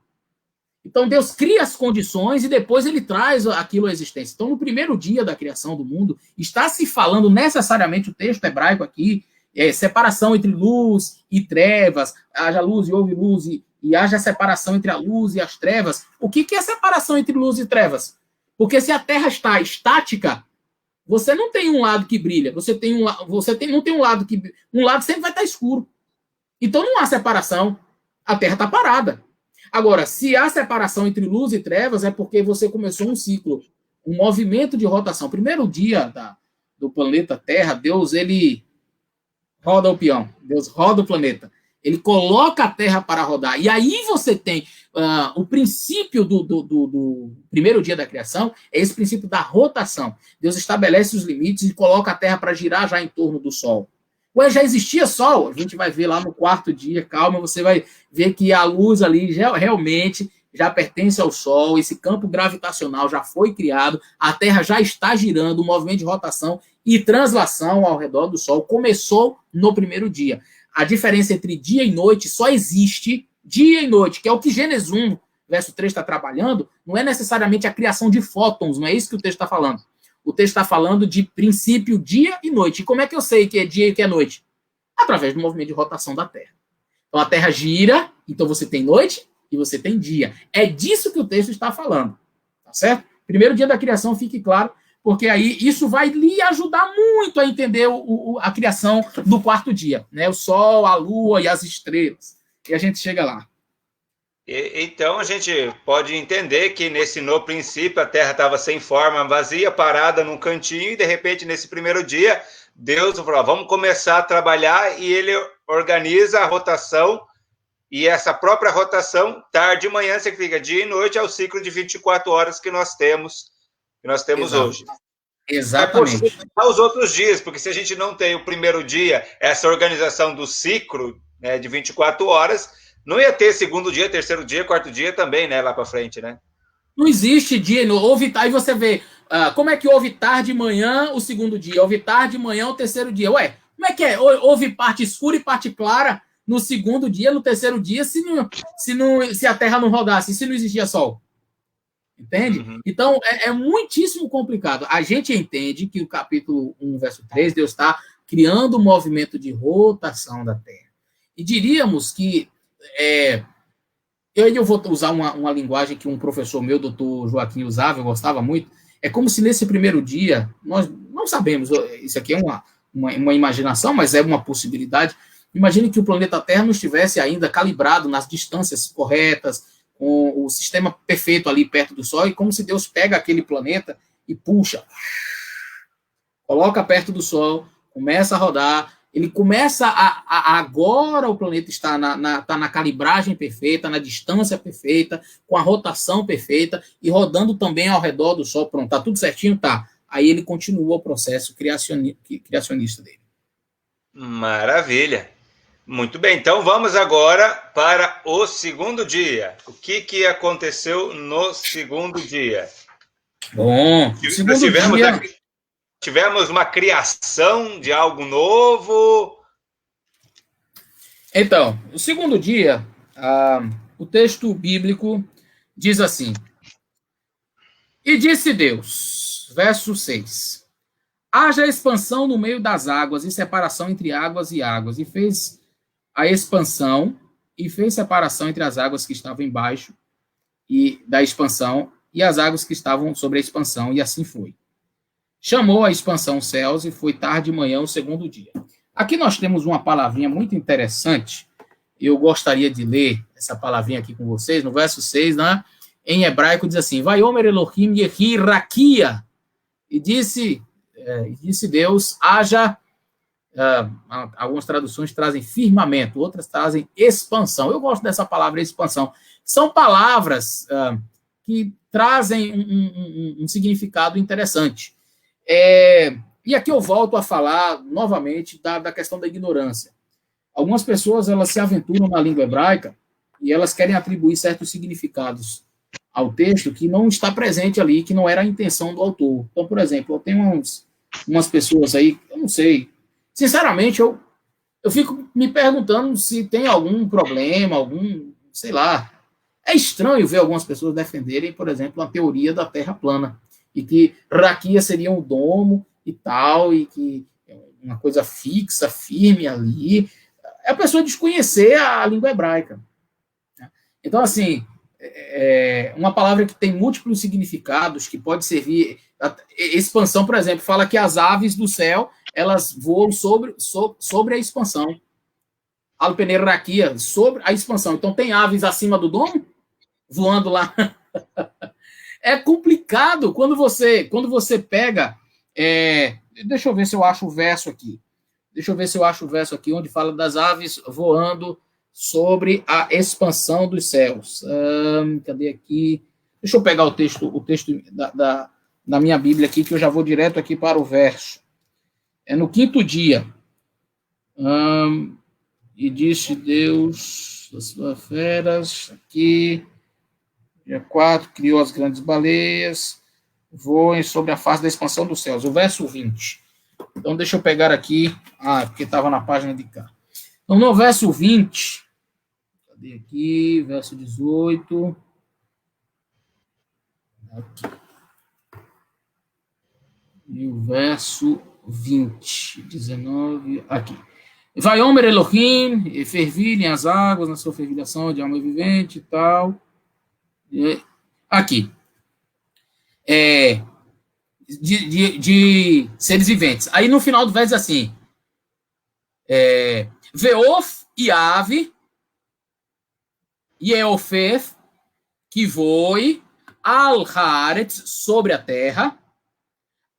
Então, Deus cria as condições e depois ele traz aquilo à existência. Então, no primeiro dia da criação do mundo, está se falando necessariamente, o texto hebraico aqui, separação entre luz e trevas, haja luz e houve luz, e haja separação entre a luz e as trevas. O que é separação entre luz e trevas? Porque se a Terra está estática, você não tem um lado que brilha, não tem um lado que... Um lado sempre vai estar escuro. Então não há separação. A Terra está parada. Agora, se há separação entre luz e trevas, é porque você começou um ciclo, um movimento de rotação. Primeiro dia do planeta Terra, Deus, ele roda o peão. Deus roda o planeta. Ele coloca a Terra para rodar. E aí você tem o princípio do primeiro dia da criação, é esse princípio da rotação. Deus estabelece os limites e coloca a Terra para girar já em torno do Sol. Ué, já existia Sol? A gente vai ver lá no quarto dia, calma, você vai ver que a luz ali realmente já pertence ao Sol, esse campo gravitacional já foi criado, a Terra já está girando, o movimento de rotação e translação ao redor do Sol começou no primeiro dia. A diferença entre dia e noite só existe dia e noite, que é o que Gênesis 1, verso 3 está trabalhando, não é necessariamente a criação de fótons, não é isso que o texto está falando. O texto está falando de princípio dia e noite. E como é que eu sei que é dia e que é noite? Através do movimento de rotação da Terra. Então, a Terra gira, então você tem noite e você tem dia. É disso que o texto está falando. Tá certo? Primeiro dia da criação, fique claro, porque aí isso vai lhe ajudar muito a entender a criação do quarto dia, né? O Sol, a Lua e as estrelas. E a gente chega lá. Então a gente pode entender que no princípio a Terra estava sem forma, vazia, parada num cantinho, e de repente nesse primeiro dia Deus falou: vamos começar a trabalhar, e ele organiza a rotação, e essa própria rotação, tarde e manhã, significa dia e noite, é o ciclo de 24 horas que nós temos hoje. Exatamente. É possível os outros dias, porque se a gente não tem o primeiro dia, essa organização do ciclo, né, de 24 horas, não ia ter segundo dia, terceiro dia, quarto dia também, né, lá para frente, né? Não existe dia, houve, aí você vê, como é que houve tarde e manhã o segundo dia, houve tarde e manhã o terceiro dia. Ué, como é que é? Houve parte escura e parte clara no segundo dia, no terceiro dia, se a Terra não rodasse, se não existia Sol. Entende? Uhum. Então, é muitíssimo complicado. A gente entende que o capítulo 1, verso 3, Deus está criando um movimento de rotação da Terra. E diríamos que... eu vou usar uma linguagem que um professor meu, doutor Joaquim, usava, eu gostava muito. É como se nesse primeiro dia, nós não sabemos, isso aqui é uma imaginação, mas é uma possibilidade. Imagine que o planeta Terra não estivesse ainda calibrado nas distâncias corretas, com o sistema perfeito ali perto do Sol, e como se Deus pega aquele planeta e puxa, coloca perto do Sol, começa a rodar, ele começa agora o planeta está na calibragem perfeita, na distância perfeita, com a rotação perfeita, e rodando também ao redor do Sol, pronto, tá tudo certinho, tá. Aí ele continua o processo criacionista dele. Maravilha. Muito bem, então vamos agora para o segundo dia. O que aconteceu no segundo dia? Bom, tivemos uma criação de algo novo. Então, o segundo dia, o texto bíblico diz assim: E disse Deus, verso 6, haja expansão no meio das águas e separação entre águas e águas, e fez a expansão e fez separação entre as águas que estavam embaixo e da expansão e as águas que estavam sobre a expansão, e assim foi. Chamou a expansão céus, e foi tarde e manhã o segundo dia. Aqui nós temos uma palavrinha muito interessante. Eu gostaria de ler essa palavrinha aqui com vocês, no verso 6, né? Em hebraico diz assim: Vaiomer Elohim yehi rakia. E disse Deus, haja... algumas traduções trazem firmamento, outras trazem expansão. Eu gosto dessa palavra expansão. São palavras que trazem um significado interessante. E aqui eu volto a falar novamente da questão da ignorância. Algumas pessoas, elas se aventuram na língua hebraica e elas querem atribuir certos significados ao texto que não está presente ali, que não era a intenção do autor. Então, por exemplo, eu tenho umas pessoas aí, eu não sei, sinceramente, eu fico me perguntando se tem algum problema, sei lá. É estranho ver algumas pessoas defenderem, por exemplo, a teoria da Terra plana, e que raquia seria um domo e tal, e que uma coisa fixa, firme ali. É a pessoa desconhecer a língua hebraica. Então, assim, uma palavra que tem múltiplos significados, que pode servir... Expansão, por exemplo, fala que as aves do céu, elas voam sobre a expansão. Alpenerraquia, sobre a expansão. Então, tem aves acima do domo, voando lá. É complicado quando você pega... deixa eu ver se eu acho o verso aqui. Onde fala das aves voando sobre a expansão dos céus. Cadê aqui? Deixa eu pegar o texto da minha Bíblia aqui, que eu já vou direto aqui para o verso. É no quinto dia. E disse Deus das suas feras, aqui, dia 4, criou as grandes baleias, voem sobre a face da expansão dos céus. O verso 20. Então, deixa eu pegar aqui, porque estava na página de cá. Então, no verso 20, cadê aqui? Verso 18. Aqui. E o verso 20, 19, aqui. Vaiomer Elohim, e fervilhem as águas na sua fervilhação de alma vivente e tal. Aqui. De seres viventes. Aí no final do verso diz assim: Veof e ave, Yeofef, que voe, al-haaretz, sobre a terra,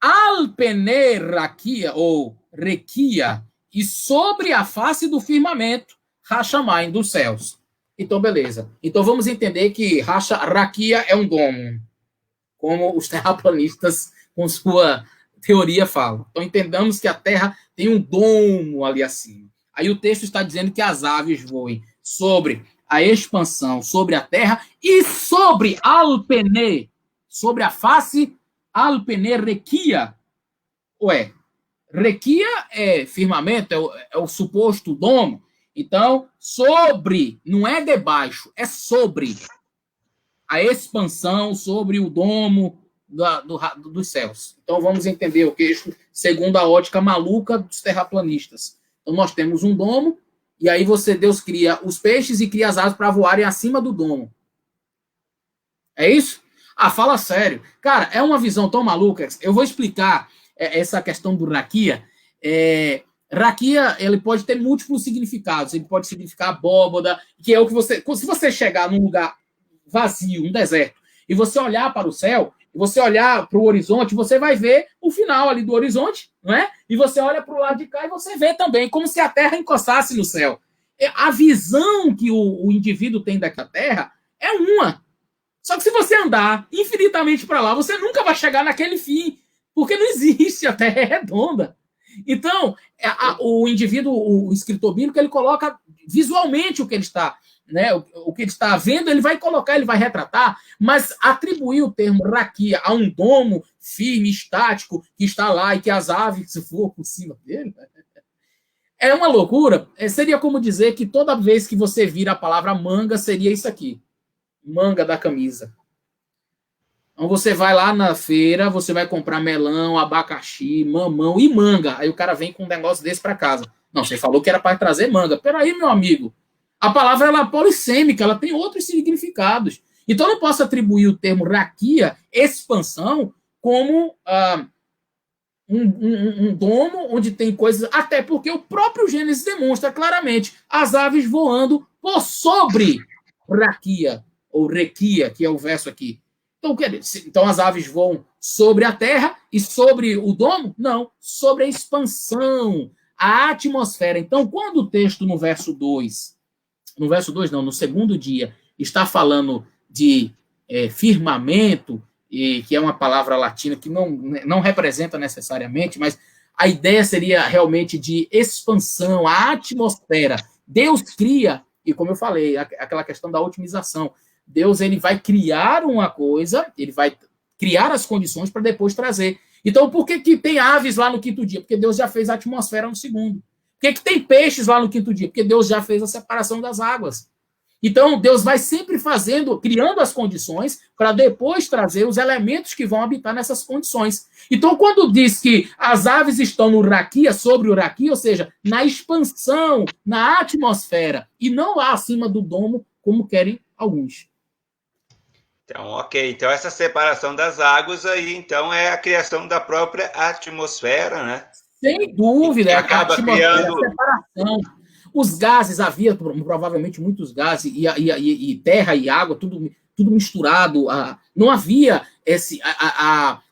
al-pene raquia, ou requia, e sobre a face do firmamento, Hashamayim, dos céus. Então, beleza. Então, vamos entender que raquia é um domo, como os terraplanistas, com sua teoria, falam. Então, entendamos que a terra tem um domo ali acima. Aí o texto está dizendo que as aves voem sobre a expansão, sobre a terra e sobre Alpene, sobre a face, Alpene requia. Ué, requia é firmamento, é o suposto domo. Então, sobre, não é debaixo, é sobre a expansão, sobre o domo dos céus. Então, vamos entender o texto segundo a ótica maluca dos terraplanistas. Então, nós temos um domo, e aí Deus cria os peixes e cria as aves para voarem acima do domo. É isso? Ah, fala sério. Cara, é uma visão tão maluca. Eu vou explicar essa questão do raquia. Raquia, ele pode ter múltiplos significados. Ele pode significar abóboda, que é o que você... Se você chegar num lugar vazio, um deserto, e você olhar para o céu, e você olhar para o horizonte, você vai ver o final ali do horizonte, não é? E você olha para o lado de cá e você vê também, como se a Terra encostasse no céu. A visão que o indivíduo tem da Terra é uma. Só que se você andar infinitamente para lá, você nunca vai chegar naquele fim, porque não existe, a Terra é redonda. Então, o indivíduo, o escritor bíblico, ele coloca visualmente o que ele está, né, o que ele está vendo, ele vai colocar, ele vai retratar, mas atribuir o termo raquia a um domo firme, estático, que está lá e que as aves voam por cima dele, é uma loucura. Seria como dizer que toda vez que você vira a palavra manga, seria isso aqui, manga da camisa. Então você vai lá na feira, você vai comprar melão, abacaxi, mamão e manga. Aí o cara vem com um negócio desse para casa. Não, você falou que era para trazer manga. Peraí, meu amigo. A palavra ela é polissêmica, ela tem outros significados. Então eu não posso atribuir o termo raquia, expansão, como um domo onde tem coisas... Até porque o próprio Gênesis demonstra claramente as aves voando por sobre raquia, ou requia, que é o verso aqui. Então as aves voam sobre a terra e sobre o domo? Não, sobre a expansão, a atmosfera. Então, quando o texto no verso 2, no segundo dia, está falando de firmamento, que é uma palavra latina que não representa necessariamente, mas a ideia seria realmente de expansão, a atmosfera. Deus cria, e como eu falei, aquela questão da otimização. Deus ele vai criar uma coisa, ele vai criar as condições para depois trazer. Então, por que tem aves lá no quinto dia? Porque Deus já fez a atmosfera no segundo. Por que tem peixes lá no quinto dia? Porque Deus já fez a separação das águas. Então, Deus vai sempre criando as condições para depois trazer os elementos que vão habitar nessas condições. Então, quando diz que as aves estão no raquia, sobre o raquia, ou seja, na expansão, na atmosfera, e não lá acima do domo, como querem alguns. Então, ok. Então, essa separação das águas aí, então, é a criação da própria atmosfera, né? Sem dúvida, acaba criando... a separação. Os gases, havia provavelmente muitos gases, e terra e água, tudo misturado. Não havia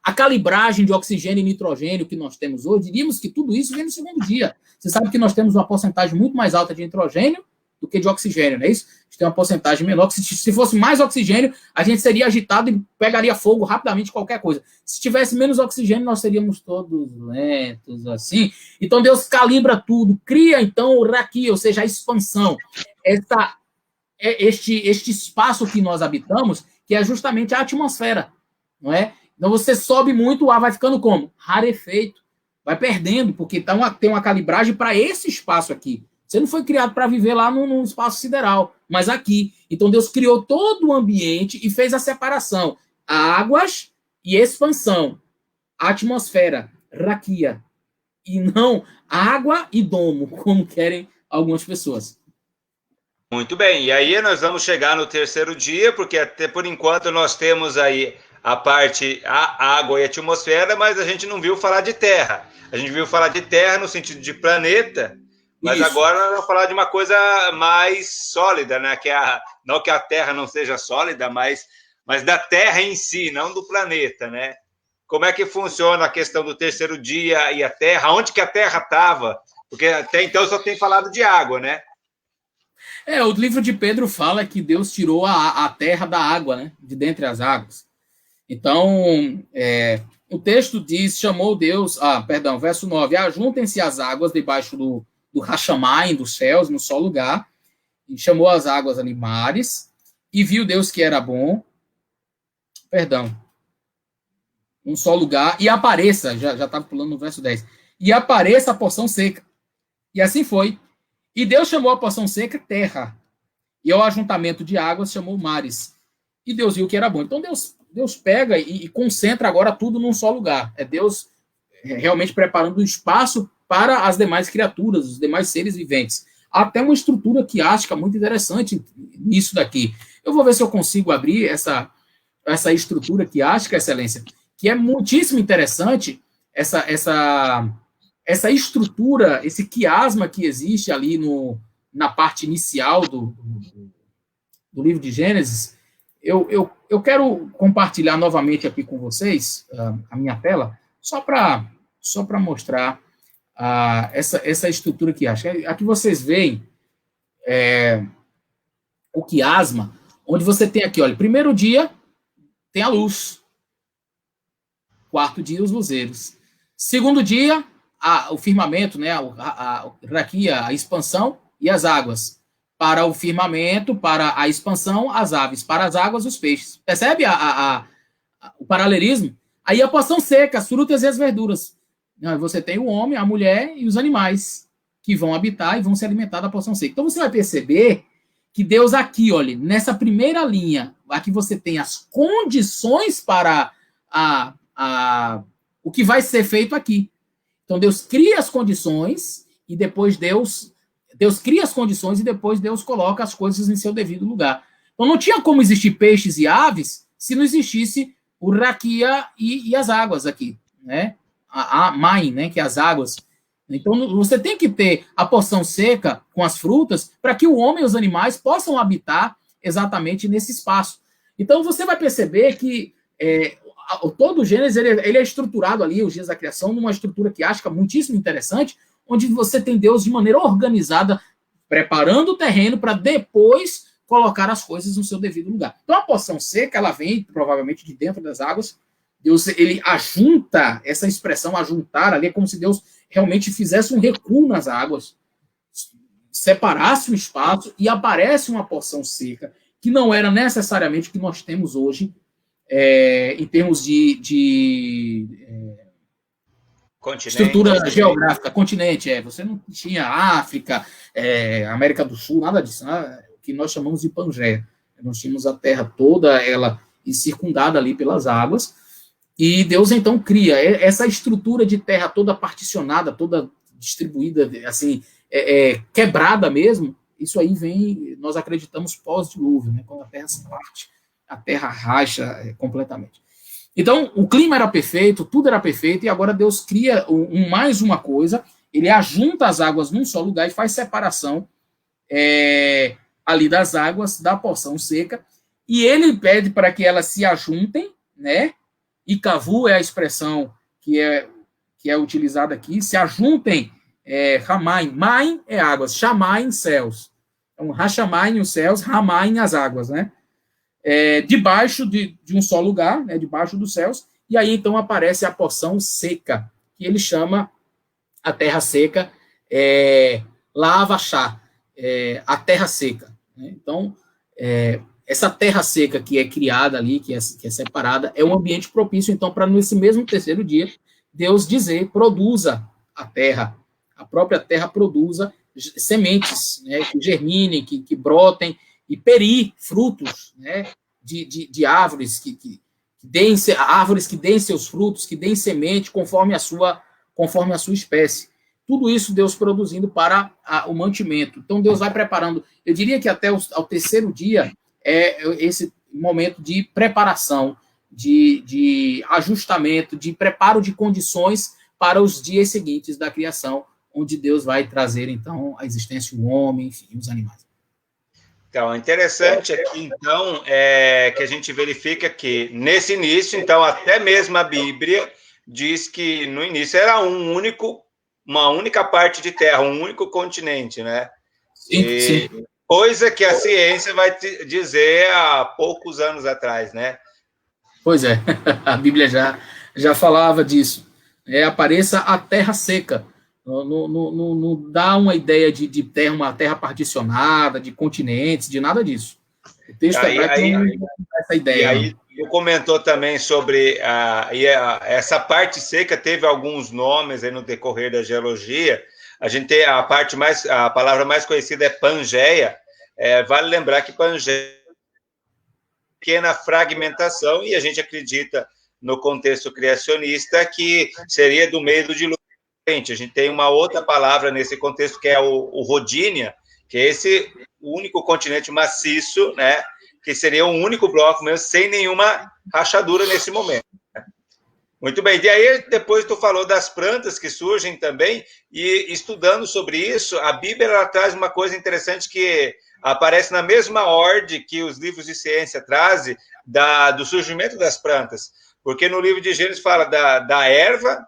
a calibragem de oxigênio e nitrogênio que nós temos hoje. Diríamos que tudo isso vem no segundo dia. Você sabe que nós temos uma porcentagem muito mais alta de nitrogênio do que de oxigênio, não é isso? A gente tem uma porcentagem menor, que se fosse mais oxigênio, a gente seria agitado e pegaria fogo rapidamente qualquer coisa. Se tivesse menos oxigênio, nós seríamos todos lentos, assim. Então, Deus calibra tudo, cria, então, o raquia, ou seja, a expansão. Este espaço que nós habitamos, que é justamente a atmosfera, não é? Então, você sobe muito, o ar vai ficando como? Rarefeito. Vai perdendo, porque tem uma calibragem para esse espaço aqui. Você não foi criado para viver lá num espaço sideral, mas aqui. Então, Deus criou todo o ambiente e fez a separação. Águas e expansão. Atmosfera, raquia. e não água e domo, como querem algumas pessoas. Muito bem, e aí nós vamos chegar no terceiro dia, porque até por enquanto nós temos aí a água e a atmosfera, mas a gente não viu falar de terra. A gente viu falar de terra no sentido de planeta, mas Isso. agora nós vamos falar de uma coisa mais sólida, né? Não que a terra não seja sólida, mas da terra em si, não do planeta, né? Como é que funciona a questão do terceiro dia e a terra? Onde que a terra estava? Porque até então só tem falado de água, né? O livro de Pedro fala que Deus tirou a terra da água, né? De dentre as águas. Então, o texto diz, chamou Deus, verso 9, ajuntem-se as águas debaixo do Rachamai, dos céus, no só lugar, e chamou as águas ali mares, e viu Deus que era bom, um só lugar, e apareça, já estava pulando no verso 10, e apareça a porção seca. E assim foi. E Deus chamou a porção seca terra, e ao ajuntamento de águas chamou mares. E Deus viu que era bom. Então Deus pega e concentra agora tudo num só lugar. É Deus realmente preparando o espaço para as demais criaturas, os demais seres viventes. Até uma estrutura quiástica muito interessante nisso daqui. Eu vou ver se eu consigo abrir essa estrutura quiástica, Excelência, que é muitíssimo interessante, essa estrutura, esse quiasma que existe ali na parte inicial do livro de Gênesis. Eu quero compartilhar novamente aqui com vocês a minha tela, só para mostrar essa estrutura quiástica. Aqui vocês veem o quiasma, onde você tem aqui, olha, primeiro dia tem a luz, quarto dia os luzeiros, segundo dia o firmamento, né, a expansão e as águas. Para o firmamento, para a expansão, as aves. Para as águas, os peixes. Percebe o paralelismo? Aí a porção seca, as frutas e as verduras. Você tem o homem, a mulher e os animais que vão habitar e vão se alimentar da porção seca. Então você vai perceber que Deus aqui, olha, nessa primeira linha, aqui você tem as condições para o que vai ser feito aqui. Então Deus cria as condições e depois Deus cria as condições e depois Deus coloca as coisas em seu devido lugar. Então não tinha como existir peixes e aves se não existisse o raquia e as águas aqui, né? A mãe, né? Que é as águas. Então você tem que ter a porção seca com as frutas para que o homem e os animais possam habitar exatamente nesse espaço. Então você vai perceber que todo o Gênesis ele é estruturado ali, os dias da criação, numa estrutura quiástica muitíssimo interessante, onde você tem Deus de maneira organizada, preparando o terreno para depois colocar as coisas no seu devido lugar. Então, a porção seca, ela vem provavelmente de dentro das águas. Deus, ele ajunta, essa expressão ajuntar ali, é como se Deus realmente fizesse um recuo nas águas, separasse o espaço e aparece uma porção seca, que não era necessariamente o que nós temos hoje, em termos de estrutura geográfica, continente. Você não tinha África, América do Sul, nada disso, né? Que nós chamamos de Pangeia. Nós tínhamos a terra toda, ela circundada ali pelas águas, e Deus então cria essa estrutura de terra toda particionada, toda distribuída, assim, quebrada mesmo. Isso aí vem, nós acreditamos, pós-dilúvio, né? Quando a terra se parte, a terra racha completamente. Então, o clima era perfeito, tudo era perfeito, e agora Deus cria mais uma coisa, ele ajunta as águas num só lugar e faz separação ali das águas, da porção seca, e ele pede para que elas se ajuntem, né? E kavu é a expressão que é utilizada aqui, se ajuntem, Ramain, Main é águas, Shamain, céus. Então, Hashamain, os céus, Ramain, as águas, né? Debaixo de um só lugar, né, debaixo dos céus, e aí então aparece a porção seca, que ele chama a terra seca, Lavachá, a terra seca. Né? Então, essa terra seca que é criada ali, que é separada, é um ambiente propício, então, para nesse mesmo terceiro dia, Deus dizer, produza a terra, a própria terra produza sementes, né, que germinem, que brotem, e perir frutos, né, de árvores árvores que deem seus frutos, que deem semente conforme a sua conforme a sua espécie. Tudo isso Deus produzindo para o mantimento. Então Deus vai preparando. Eu diria que até ao terceiro dia é esse momento de preparação, de ajustamento, de preparo de condições para os dias seguintes da criação, onde Deus vai trazer, então, a existência do homem, enfim, os animais. Então, interessante aqui, então, é que a gente verifica que, nesse início, então, até mesmo a Bíblia diz que, no início, era uma única parte de terra, um único continente, né? Sim. Coisa que a ciência vai dizer há poucos anos atrás, né? Pois é, a Bíblia já falava disso. Apareça a terra seca. Não dá uma ideia de terra, uma terra particionada, de continentes, de nada disso. O texto não dá essa ideia. E aí, tu comentou também sobre essa parte seca, teve alguns nomes aí no decorrer da geologia. A gente tem a palavra mais conhecida é Pangeia. Vale lembrar que Pangeia é pequena fragmentação, e a gente acredita, no contexto criacionista, que seria do meio do dilúvio. A gente tem uma outra palavra nesse contexto, que é o Rodínia, que é esse único continente maciço, né, que seria um único bloco mesmo, sem nenhuma rachadura nesse momento. Muito bem, e aí depois tu falou das plantas que surgem também, e estudando sobre isso, a Bíblia ela traz uma coisa interessante que aparece na mesma ordem que os livros de ciência trazem do surgimento das plantas, porque no livro de Gênesis fala da erva,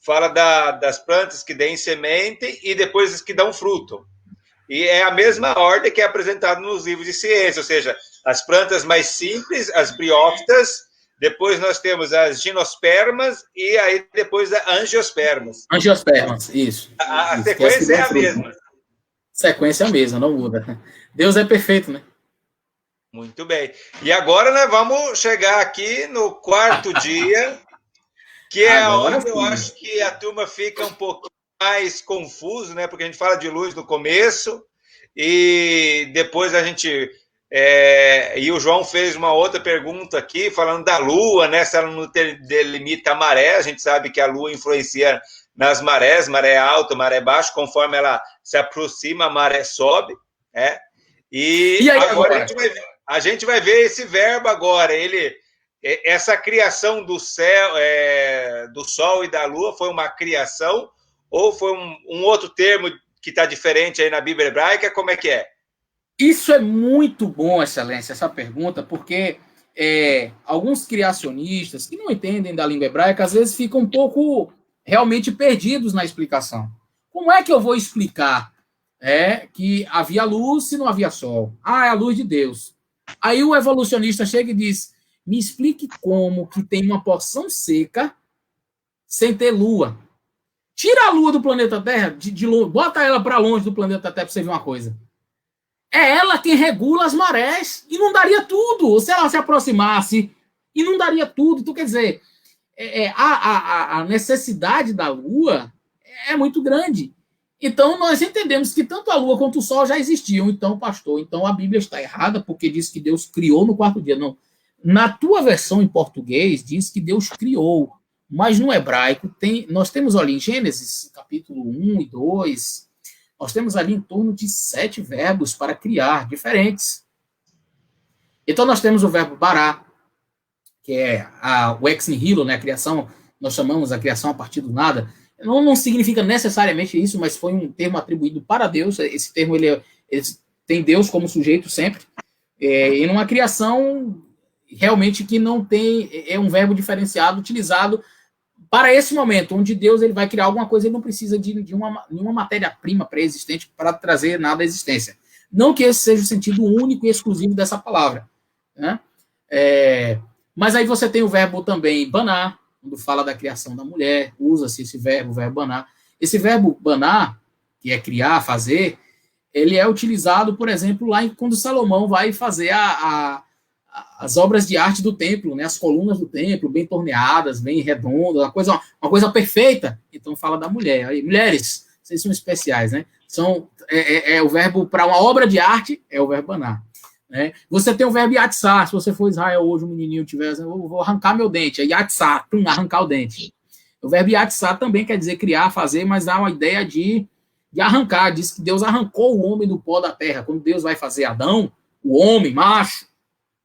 fala das plantas que dêem semente e depois as que dão fruto. E é a mesma ordem que é apresentada nos livros de ciência, ou seja, as plantas mais simples, as briófitas, depois nós temos as gimnospermas e aí depois as angiospermas. Angiospermas, isso. A sequência é a mesma. Sequência é a mesma, não muda. Deus é perfeito, né? Muito bem. E agora nós vamos chegar aqui no quarto dia, que é onde eu acho que a turma fica um pouquinho mais confuso, né? Porque a gente fala de luz no começo e depois a gente... e o João fez uma outra pergunta aqui, falando da Lua, né? Se ela não delimita a maré, a gente sabe que a Lua influencia nas marés, maré alta, maré baixa, conforme ela se aproxima, a maré sobe, né? E aí, agora a gente vai ver esse verbo agora, essa criação do céu, do Sol e da Lua, foi uma criação ou foi um outro termo que está diferente aí na Bíblia hebraica? Como é que é? Isso é muito bom, Excelência, essa pergunta, porque alguns criacionistas que não entendem da língua hebraica, às vezes ficam um pouco realmente perdidos na explicação. Como é que eu vou explicar que havia luz se não havia sol? É a luz de Deus. Aí o evolucionista chega e diz, me explique como que tem uma porção seca sem ter lua. Tira a lua do planeta Terra, bota ela para longe do planeta Terra para você ver uma coisa. É ela quem regula as marés, e não daria tudo, se ela se aproximasse, e não daria tudo. Então, quer dizer, a necessidade da Lua é muito grande. Então, nós entendemos que tanto a Lua quanto o Sol já existiam. Então, pastor, então a Bíblia está errada, porque diz que Deus criou no quarto dia. Não. Na tua versão em português, diz que Deus criou, mas no hebraico, nós temos ali em Gênesis, capítulo 1 e 2... nós temos ali em torno de 7 verbos para criar, diferentes. Então, nós temos o verbo bará, que é o ex nihilo, né, a criação, nós chamamos a criação a partir do nada. Não significa necessariamente isso, mas foi um termo atribuído para Deus. Esse termo, ele tem Deus como sujeito sempre. E numa criação, realmente, que não tem... é um verbo diferenciado, utilizado para esse momento, onde Deus ele vai criar alguma coisa, ele não precisa de nenhuma matéria-prima pré-existente para trazer nada à existência. Não que esse seja o sentido único e exclusivo dessa palavra. Né? Mas aí você tem o verbo também banar, quando fala da criação da mulher, usa-se esse verbo, o verbo banar. Esse verbo banar, que é criar, fazer, ele é utilizado, por exemplo, lá quando Salomão vai fazer as obras de arte do templo, né? As colunas do templo, bem torneadas, bem redondas, uma coisa perfeita. Então fala da mulher. Aí, mulheres, vocês são especiais, né? O verbo para uma obra de arte é o verbo banar. Né? Você tem o verbo yatzar. Se você for Israel hoje, um menininho tiver, eu vou arrancar meu dente. É yatzar, arrancar o dente. O verbo yatsá também quer dizer criar, fazer, mas dá uma ideia de arrancar. Diz que Deus arrancou o homem do pó da terra. Quando Deus vai fazer Adão, o homem, macho,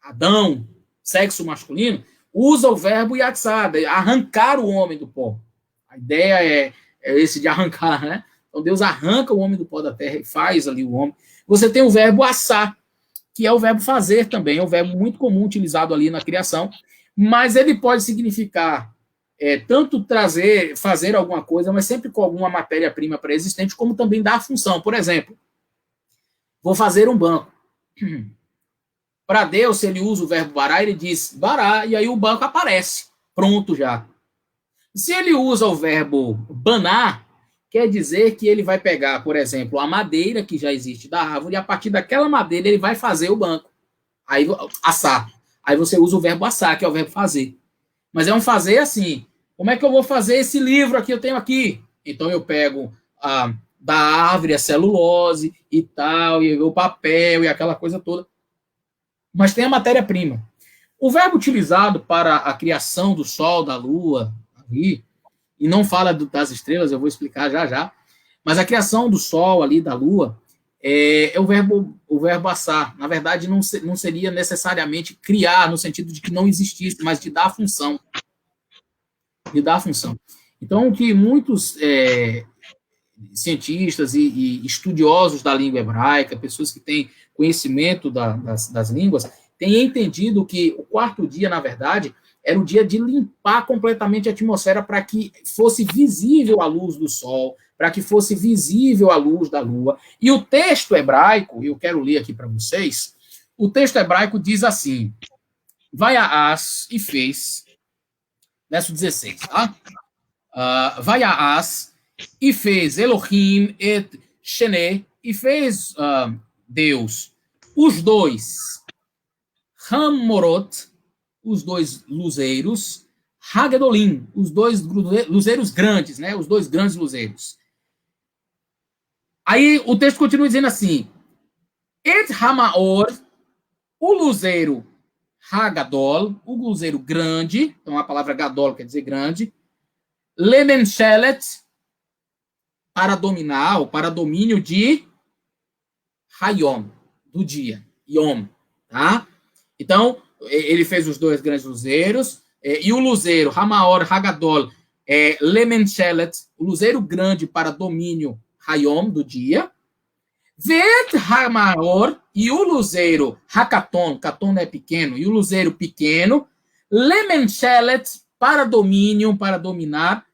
Adão, sexo masculino, usa o verbo yatsá, arrancar o homem do pó. A ideia é esse de arrancar, né? Então Deus arranca o homem do pó da terra e faz ali o homem. Você tem o verbo assar, que é o verbo fazer também, é um verbo muito comum utilizado ali na criação, mas ele pode significar tanto fazer alguma coisa, mas sempre com alguma matéria-prima pré-existente, como também dar função. Por exemplo, vou fazer um banco. Para Deus, se ele usa o verbo bará, ele diz bará, e aí o banco aparece, pronto já. Se ele usa o verbo banar, quer dizer que ele vai pegar, por exemplo, a madeira que já existe da árvore, e a partir daquela madeira ele vai fazer o banco. Aí, assar. Aí você usa o verbo assar, que é o verbo fazer. Mas é um fazer assim. Como é que eu vou fazer esse livro aqui? Eu tenho aqui. Então eu pego da árvore a celulose e tal, e o papel e aquela coisa toda. Mas tem a matéria-prima. O verbo utilizado para a criação do sol, da lua, ali, e não fala das estrelas, eu vou explicar já, mas a criação do sol ali, da lua, é o verbo assar. Na verdade, não seria necessariamente criar, no sentido de que não existisse, mas de dar função. De dar função. Então, o que muitos cientistas e estudiosos da língua hebraica, pessoas que têm conhecimento das línguas, têm entendido que o quarto dia, na verdade, era o dia de limpar completamente a atmosfera para que fosse visível a luz do sol, para que fosse visível a luz da lua. E o texto hebraico, eu quero ler aqui para vocês, o texto hebraico diz assim, vai a As e fez, verso 16, tá? Vai a As e fez Elohim et Shene, e fez Deus os dois Hamorot, os dois luzeiros, Hagedolim, os dois luzeiros grandes, né? Os dois grandes luzeiros. Aí o texto continua dizendo assim, Et Hamaor, o luzeiro Hagadol, o luzeiro grande, então a palavra Gadol quer dizer grande, Lemenchelet, para dominar, ou para domínio de Hayom, do dia, Yom, tá? Então, ele fez os dois grandes luzeiros, e o luzeiro, Hamaor, Hagadol, Lemenchelet, o luzeiro grande para domínio Hayom, do dia, Vet Hamaor, e o luzeiro Hakaton, Katon é pequeno, e o luzeiro pequeno, Lemenchelet, para domínio, para dominar,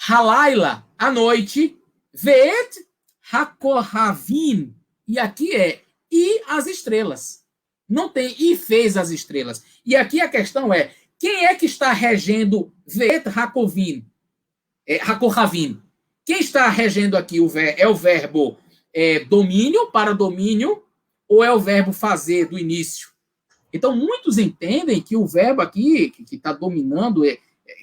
Halaila, à noite, Vet Hakohavim, e aqui e as estrelas. Não tem e fez as estrelas. E aqui a questão é, quem é que está regendo Vet Hakovim? Hakohavim. Quem está regendo aqui é o verbo domínio, para domínio, ou é o verbo fazer do início? Então, muitos entendem que o verbo aqui, que está dominando,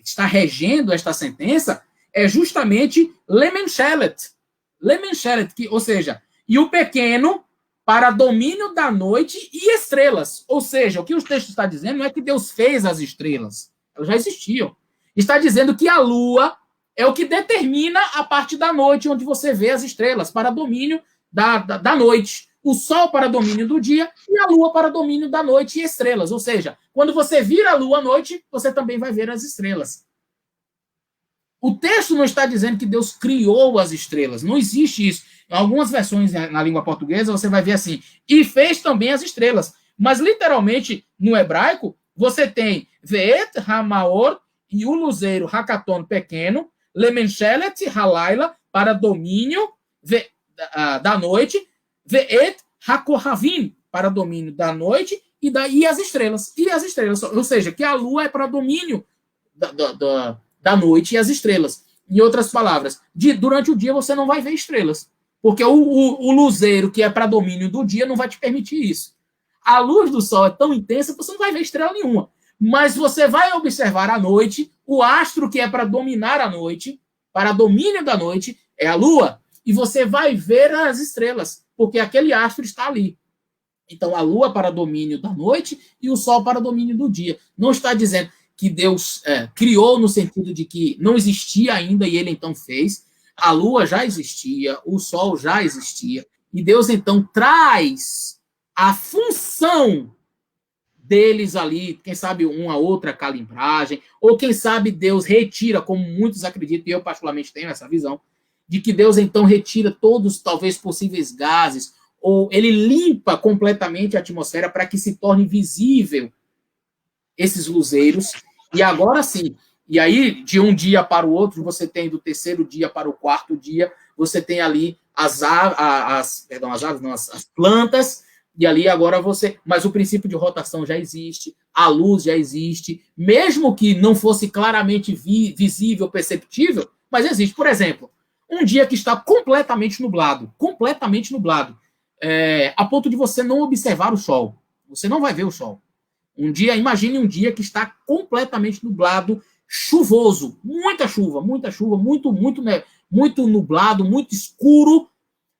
está regendo esta sentença, é justamente Lemenchelet. Lemenchelet, ou seja, e o pequeno para domínio da noite e estrelas. Ou seja, o que o texto está dizendo não é que Deus fez as estrelas. Elas já existiam. Está dizendo que a lua é o que determina a parte da noite, onde você vê as estrelas, para domínio da noite. O sol para domínio do dia e a lua para domínio da noite e estrelas. Ou seja, quando você vira a lua à noite, você também vai ver as estrelas. O texto não está dizendo que Deus criou as estrelas. Não existe isso. Em algumas versões na língua portuguesa, você vai ver assim, e fez também as estrelas. Mas, literalmente, no hebraico, você tem Veet Hamaor e o luzeiro Hakaton pequeno, Lemenchelet Halaila, para domínio da noite, Veet Hakohavim, para domínio da noite, e as estrelas. E as estrelas. Ou seja, que a lua é para domínio da noite e as estrelas. Em outras palavras, durante o dia você não vai ver estrelas. Porque o luzeiro, que é para domínio do dia, não vai te permitir isso. A luz do sol é tão intensa que você não vai ver estrela nenhuma. Mas você vai observar à noite, o astro que é para dominar a noite, para domínio da noite, é a lua. E você vai ver as estrelas, porque aquele astro está ali. Então, a lua para domínio da noite e o sol para domínio do dia. Não está dizendo que Deus criou no sentido de que não existia ainda e ele então fez. A lua já existia, o sol já existia, e Deus então traz a função deles ali, quem sabe uma outra calibragem, ou quem sabe Deus retira, como muitos acreditam, e eu particularmente tenho essa visão, de que Deus então retira todos, talvez, possíveis gases, ou ele limpa completamente a atmosfera para que se torne visível esses luzeiros, e agora sim, e aí de um dia para o outro, você tem do terceiro dia para o quarto dia, você tem ali as plantas, e ali agora você... Mas o princípio de rotação já existe, a luz já existe, mesmo que não fosse claramente visível, perceptível, mas existe. Por exemplo, um dia que está completamente nublado, a ponto de você não observar o sol. Você não vai ver o sol. Imagine um dia que está completamente nublado, chuvoso, muita chuva, muito nublado, muito escuro,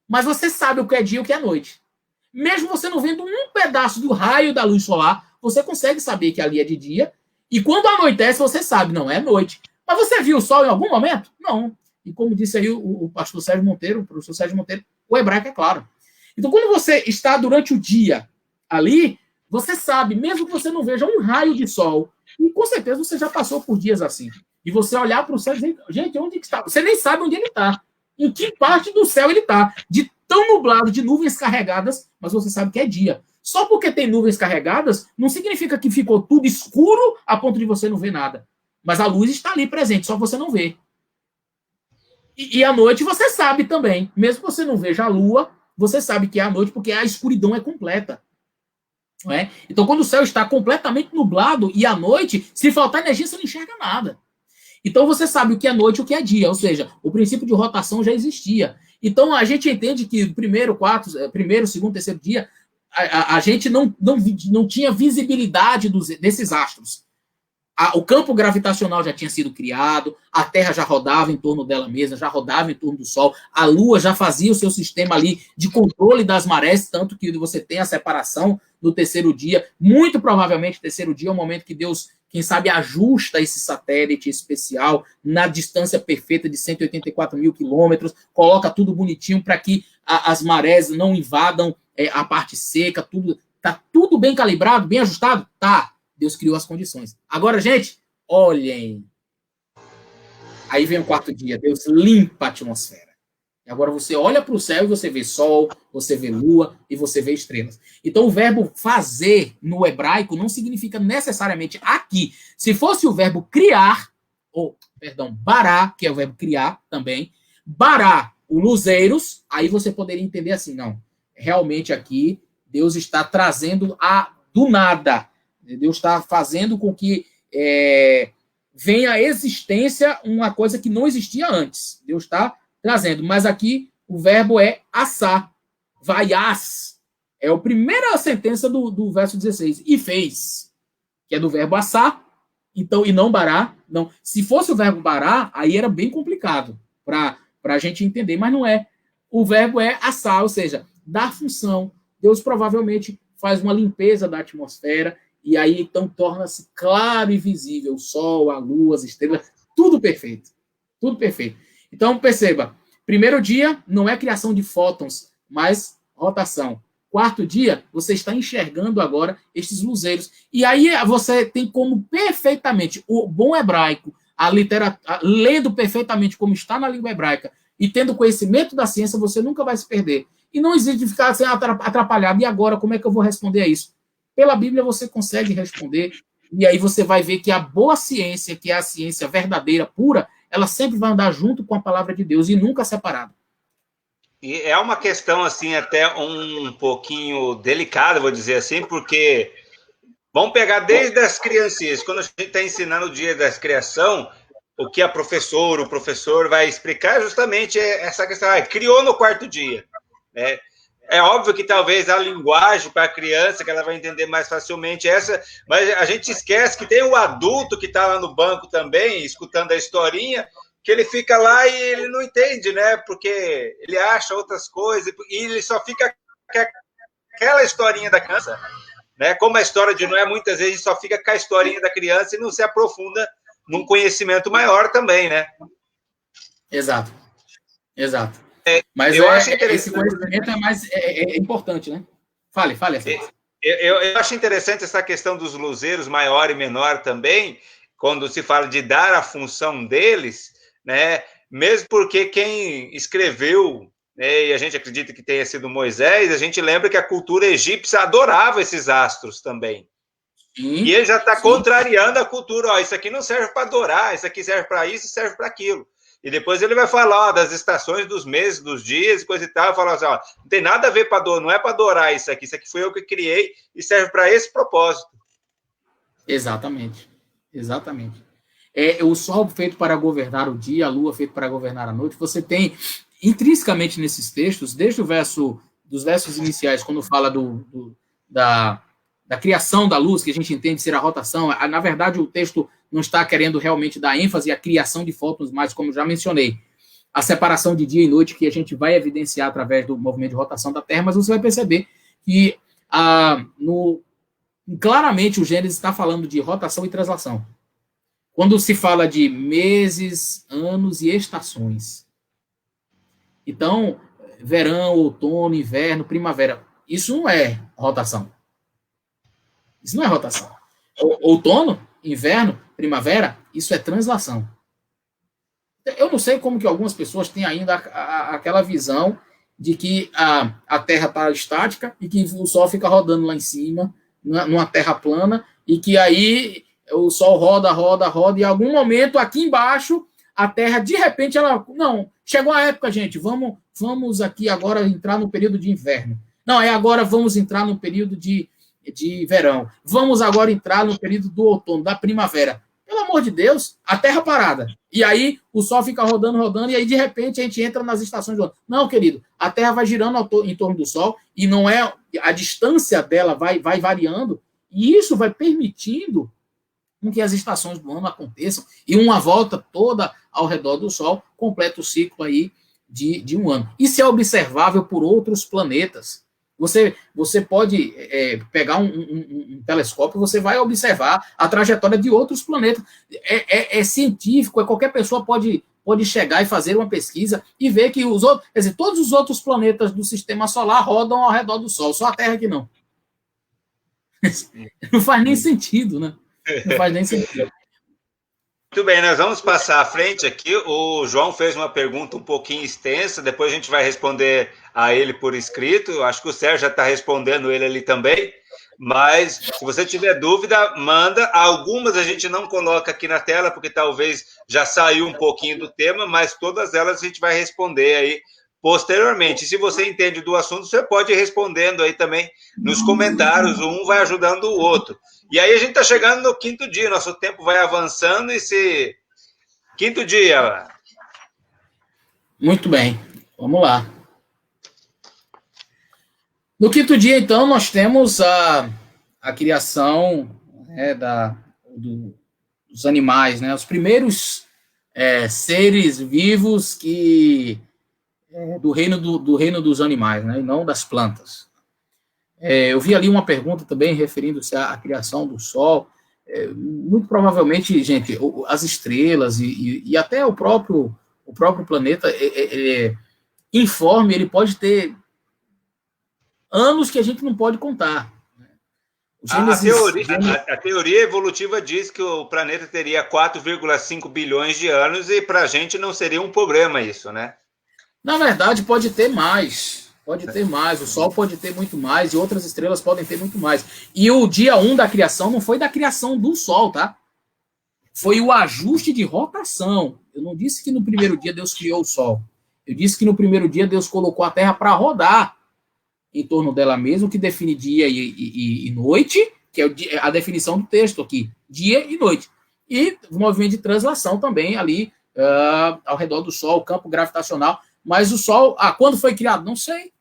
mas você sabe o que é dia e o que é noite. Mesmo você não vendo um pedaço do raio da luz solar, você consegue saber que ali é de dia, e quando anoitece, você sabe, não, é noite. Mas você viu o sol em algum momento? Não. E como disse aí o pastor Sérgio Monteiro, o professor Sérgio Monteiro, o hebraico é claro. Então, quando você está durante o dia ali, você sabe, mesmo que você não veja um raio de sol, e com certeza você já passou por dias assim, e você olhar para o céu e dizer, gente, onde que está? Você nem sabe onde ele está. Em que parte do céu ele está. De tão nublado, de nuvens carregadas, mas você sabe que é dia. Só porque tem nuvens carregadas, não significa que ficou tudo escuro a ponto de você não ver nada. Mas a luz está ali presente, só que você não vê. E à noite você sabe também. Mesmo que você não veja a lua, você sabe que é à noite, porque a escuridão é completa. Não é? Então, quando o céu está completamente nublado e à noite, se faltar energia, você não enxerga nada. Então, você sabe o que é noite e o que é dia. Ou seja, o princípio de rotação já existia. Então, a gente entende que primeiro, segundo, terceiro dia, a gente não tinha visibilidade desses astros. O campo gravitacional já tinha sido criado, a Terra já rodava em torno dela mesma, já rodava em torno do Sol, a Lua já fazia o seu sistema ali de controle das marés, tanto que você tem a separação no terceiro dia. Muito provavelmente, o terceiro dia é o momento que Deus, quem sabe, ajusta esse satélite especial na distância perfeita de 184 mil quilômetros, coloca tudo bonitinho para que as marés não invadam a parte seca, tudo. Tá tudo bem calibrado, bem ajustado? Tá. Deus criou as condições. Agora, gente, olhem. Aí vem o quarto dia. Deus limpa a atmosfera. E agora você olha para o céu e você vê sol, você vê lua e você vê estrelas. Então, o verbo fazer no hebraico não significa necessariamente aqui. Se fosse o verbo criar, bará, que é o verbo criar também, bará, o luzeiros, aí você poderia entender assim, não. Realmente aqui, Deus está trazendo do nada. Deus está fazendo com que venha à existência uma coisa que não existia antes. Deus está trazendo. Mas aqui o verbo é assar. Vaias. É a primeira sentença do verso 16. E fez. Que é do verbo assar. Então, e não bará. Não. Se fosse o verbo bará, aí era bem complicado para a gente entender. Mas não é. O verbo é assar, ou seja, dar função. Deus provavelmente faz uma limpeza da atmosfera. E aí, então, torna-se claro e visível o sol, a lua, as estrelas, tudo perfeito. Tudo perfeito. Então, perceba, primeiro dia não é criação de fótons, mas rotação. Quarto dia, você está enxergando agora estes luzeiros. E aí você tem como perfeitamente, o bom hebraico, a literatura, lendo perfeitamente como está na língua hebraica e tendo conhecimento da ciência, você nunca vai se perder. E não existe ficar assim, atrapalhado. E agora, como é que eu vou responder a isso? Pela Bíblia você consegue responder, e aí você vai ver que a boa ciência, que é a ciência verdadeira, pura, ela sempre vai andar junto com a palavra de Deus e nunca separada. E é uma questão, assim, até um pouquinho delicada, vou dizer assim, porque vamos pegar desde as criancinhas, quando a gente está ensinando o dia da criação, o que o professor vai explicar justamente essa questão, criou no quarto dia, né? É óbvio que talvez a linguagem para a criança, que ela vai entender mais facilmente mas a gente esquece que tem o adulto que está lá no banco também, escutando a historinha, que ele fica lá e ele não entende, né? Porque ele acha outras coisas e ele só fica com aquela historinha da criança. né? Como a história de Noé, muitas vezes a gente só fica com a historinha da criança e não se aprofunda num conhecimento maior também, né? Exato. Exato. É, Mas eu acho esse conhecimento é importante, né? Fale. Eu acho interessante essa questão dos luzeiros maior e menor também, quando se fala de dar a função deles, né? Mesmo porque quem escreveu, né, e a gente acredita que tenha sido Moisés, a gente lembra que a cultura egípcia adorava esses astros também. Sim, e ele já está contrariando a cultura. Ó, isso aqui não serve para adorar, isso aqui serve para isso, serve para aquilo. E depois ele vai falar, ó, das estações, dos meses, dos dias e coisa e tal. Falar assim, ó, não tem nada a ver para adorar, não é para adorar isso aqui foi eu que criei e serve para esse propósito. Exatamente. O sol feito para governar o dia, a lua feito para governar a noite. Você tem intrinsecamente nesses textos, desde dos versos iniciais, quando fala da criação da luz, que a gente entende ser a rotação. Na verdade, o texto não está querendo realmente dar ênfase à criação de fótons, mas, como já mencionei, a separação de dia e noite, que a gente vai evidenciar através do movimento de rotação da Terra, mas você vai perceber que claramente o Gênesis está falando de rotação e translação. Quando se fala de meses, anos e estações. Então, verão, outono, inverno, primavera, isso não é rotação. Isso não é rotação. Outono, inverno, primavera, isso é translação. Eu não sei como que algumas pessoas têm ainda aquela visão de que a Terra está estática e que o Sol fica rodando lá em cima, numa Terra plana, e que aí o Sol roda, e em algum momento aqui embaixo, a Terra, de repente, não, chegou a época, gente, vamos aqui agora entrar no período de inverno. Não, agora vamos entrar no período de verão. Vamos agora entrar no período do outono, da primavera. Pelo amor de Deus, a Terra parada. E aí o Sol fica rodando, e aí de repente a gente entra nas estações do ano. Não, querido, a Terra vai girando em torno do Sol, e não é a distância dela vai variando, e isso vai permitindo que as estações do ano aconteçam, e uma volta toda ao redor do Sol completa o ciclo aí de um ano. Isso é observável por outros planetas. Você pode pegar um telescópio, você vai observar a trajetória de outros planetas. É científico, qualquer pessoa pode chegar e fazer uma pesquisa e ver que todos os outros planetas do sistema solar rodam ao redor do Sol, só a Terra que não. Não faz nem sentido, né? Não faz nem sentido. Muito bem, nós vamos passar à frente aqui. O João fez uma pergunta um pouquinho extensa, depois a gente vai responder a ele por escrito. Eu acho que o Sérgio já está respondendo ele ali também. Mas, se você tiver dúvida, manda. Algumas a gente não coloca aqui na tela, porque talvez já saiu um pouquinho do tema, mas todas elas a gente vai responder aí posteriormente. Se você entende do assunto, você pode ir respondendo aí também nos comentários. Um vai ajudando o outro. E aí a gente está chegando no quinto dia, nosso tempo vai avançando e quinto dia. Muito bem, vamos lá. No quinto dia, então, nós temos a criação, né, dos animais, né, os primeiros seres vivos do reino dos animais, né, e não das plantas. Eu vi ali uma pergunta também referindo-se à criação do Sol. Muito provavelmente, gente, as estrelas e até o próprio planeta, informe, ele pode ter anos que a gente não pode contar. A teoria evolutiva diz que o planeta teria 4,5 bilhões de anos e para a gente não seria um problema isso, né? Na verdade, pode ter mais. Pode ter mais, o Sol pode ter muito mais, e outras estrelas podem ter muito mais. E o dia 1 da criação não foi da criação do Sol, tá? Foi o ajuste de rotação. Eu não disse que no primeiro dia Deus criou o Sol. Eu disse que no primeiro dia Deus colocou a Terra para rodar em torno dela mesma, que define dia e noite, que é a definição do texto aqui, dia e noite. E o movimento de translação também ali ao redor do Sol, o campo gravitacional. Mas o Sol, quando foi criado? Não sei.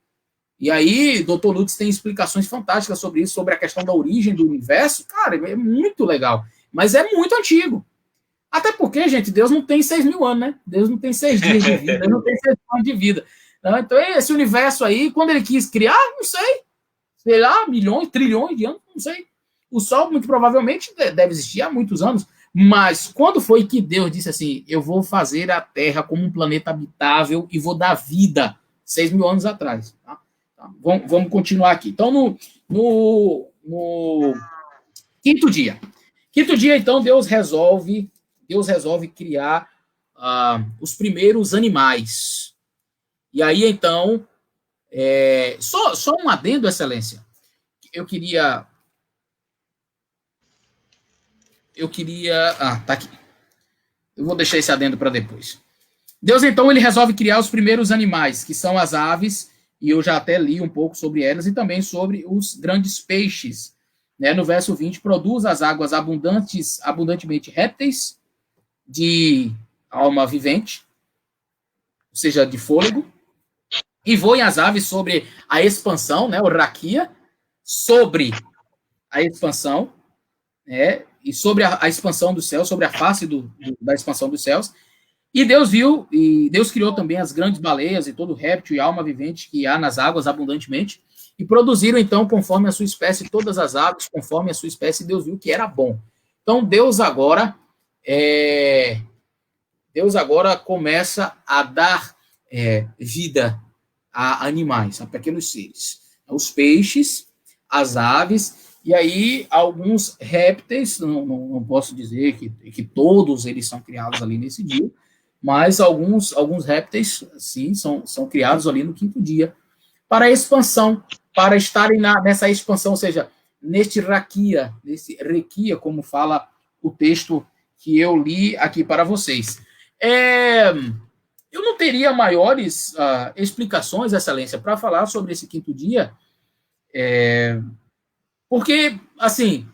E aí, Dr. Lutz tem explicações fantásticas sobre isso, sobre a questão da origem do universo. Cara, é muito legal. Mas é muito antigo. Até porque, gente, Deus não tem 6.000 anos, né? Deus não tem 6 dias de vida, Deus não tem 6 anos de vida. Então, esse universo aí, quando ele quis criar, não sei. sei lá, milhões, trilhões de anos, não sei. O Sol, muito provavelmente, deve existir há muitos anos. Mas quando foi que Deus disse assim, eu vou fazer a Terra como um planeta habitável e vou dar vida? 6.000 anos atrás. Tá? Vamos continuar aqui. Então, no quinto dia. Quinto dia, então, Deus resolve criar os primeiros animais. E aí, então, só um adendo, Excelência. Eu queria... tá aqui. Eu vou deixar esse adendo para depois. Deus, então, ele resolve criar os primeiros animais, que são as aves, e eu já até li um pouco sobre elas, e também sobre os grandes peixes. Né? No verso 20, produz as águas abundantemente répteis de alma vivente, ou seja, de fôlego, e voem as aves sobre a expansão, né, o raquia, sobre a expansão, né, e sobre a expansão dos céus, sobre a face da expansão dos céus. E Deus viu, e Deus criou também as grandes baleias e todo réptil e alma vivente que há nas águas abundantemente, e produziram, então, conforme a sua espécie, todas as aves, conforme a sua espécie, Deus viu que era bom. Então, Deus agora começa a dar vida a animais, a pequenos seres. Os peixes, as aves, e aí alguns répteis, não posso dizer que todos eles são criados ali nesse dia, mas alguns répteis, sim, são criados ali no quinto dia, para a expansão, para estarem nessa expansão, ou seja, nesse requia, como fala o texto que eu li aqui para vocês. Eu não teria maiores explicações, Excelência, para falar sobre esse quinto dia, porque, assim,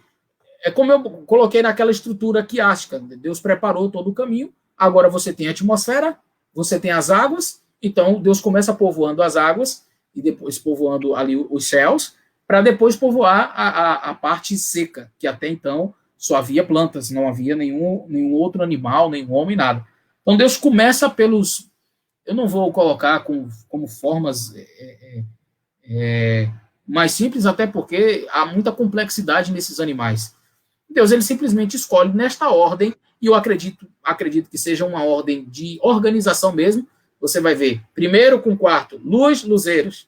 é como eu coloquei naquela estrutura quiástica, Deus preparou todo o caminho, agora você tem a atmosfera, você tem as águas, então Deus começa povoando as águas, e depois povoando ali os céus, para depois povoar a parte seca, que até então só havia plantas, não havia nenhum outro animal, nenhum homem, nada. Então Deus começa pelos... Eu não vou colocar como formas mais simples, até porque há muita complexidade nesses animais. Deus, ele simplesmente escolhe nesta ordem, e eu acredito que seja uma ordem de organização mesmo. Você vai ver, primeiro com quarto, luz, luzeiros,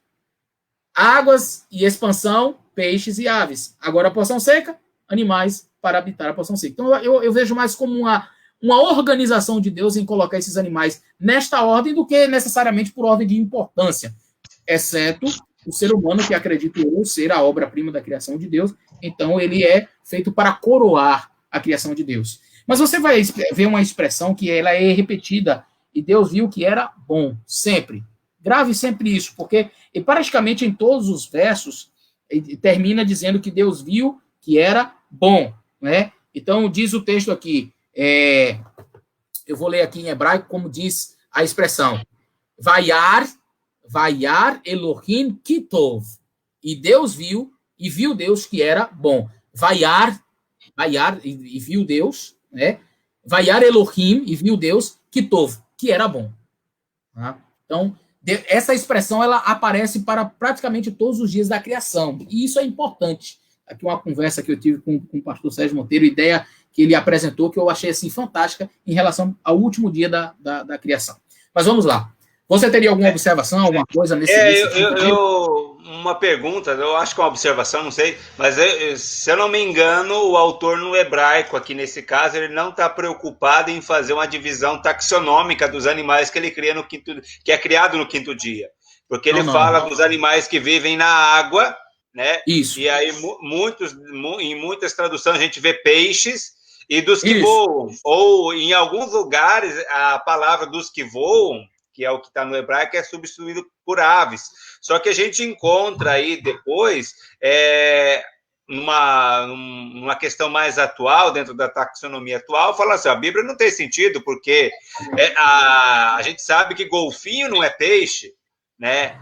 águas e expansão, peixes e aves. Agora a porção seca, animais para habitar a porção seca. Então eu vejo mais como uma organização de Deus em colocar esses animais nesta ordem do que necessariamente por ordem de importância, exceto o ser humano, que acredito eu ser a obra-prima da criação de Deus. Então ele é feito para coroar a criação de Deus. Mas você vai ver uma expressão que ela é repetida, e Deus viu que era bom, sempre. Grave sempre isso, porque praticamente em todos os versos termina dizendo que Deus viu que era bom, né? Então diz o texto aqui, eu vou ler aqui em hebraico como diz a expressão, Vayar Elohim Kitov, e Deus viu, e viu Deus que era bom. Vayar e viu Deus, né? Vayar Elohim, e viu Deus Kitov, que era bom. Tá? Então, essa expressão ela aparece para praticamente todos os dias da criação, e isso é importante. Aqui uma conversa que eu tive com o pastor Sérgio Monteiro, ideia que ele apresentou, que eu achei assim fantástica em relação ao último dia da criação. Mas vamos lá. Você teria alguma observação, alguma coisa nesse uma pergunta, eu acho que é uma observação, não sei, mas se eu não me engano, o autor no hebraico, aqui nesse caso, ele não está preocupado em fazer uma divisão taxonômica dos animais que ele cria que é criado no quinto dia. Porque ele fala dos animais que vivem na água, né? Isso. E aí, em muitas traduções, a gente vê peixes e dos que voam. Ou, em alguns lugares, a palavra dos que voam, que é o que está no hebraico, é substituído por aves. Só que a gente encontra aí depois, numa questão mais atual, dentro da taxonomia atual, fala assim, a Bíblia não tem sentido, porque a gente sabe que golfinho não é peixe, né?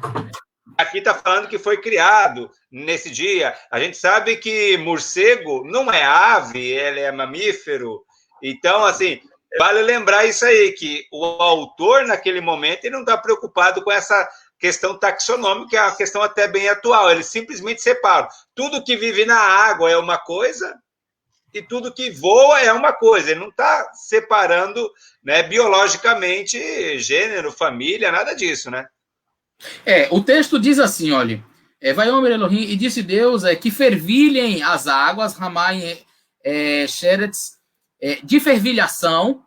Aqui está falando que foi criado nesse dia. A gente sabe que morcego não é ave, ele é mamífero. Então, assim, vale lembrar isso aí, que o autor, naquele momento, ele não está preocupado com essa questão taxonômica, é uma questão até bem atual. Eles simplesmente separam. Tudo que vive na água é uma coisa e tudo que voa é uma coisa. Ele não está separando, né, biologicamente gênero, família, nada disso, né? O texto diz assim, olha, vai Omer Elohim, e disse Deus que fervilhem as águas, Ramai Sheretz, de fervilhação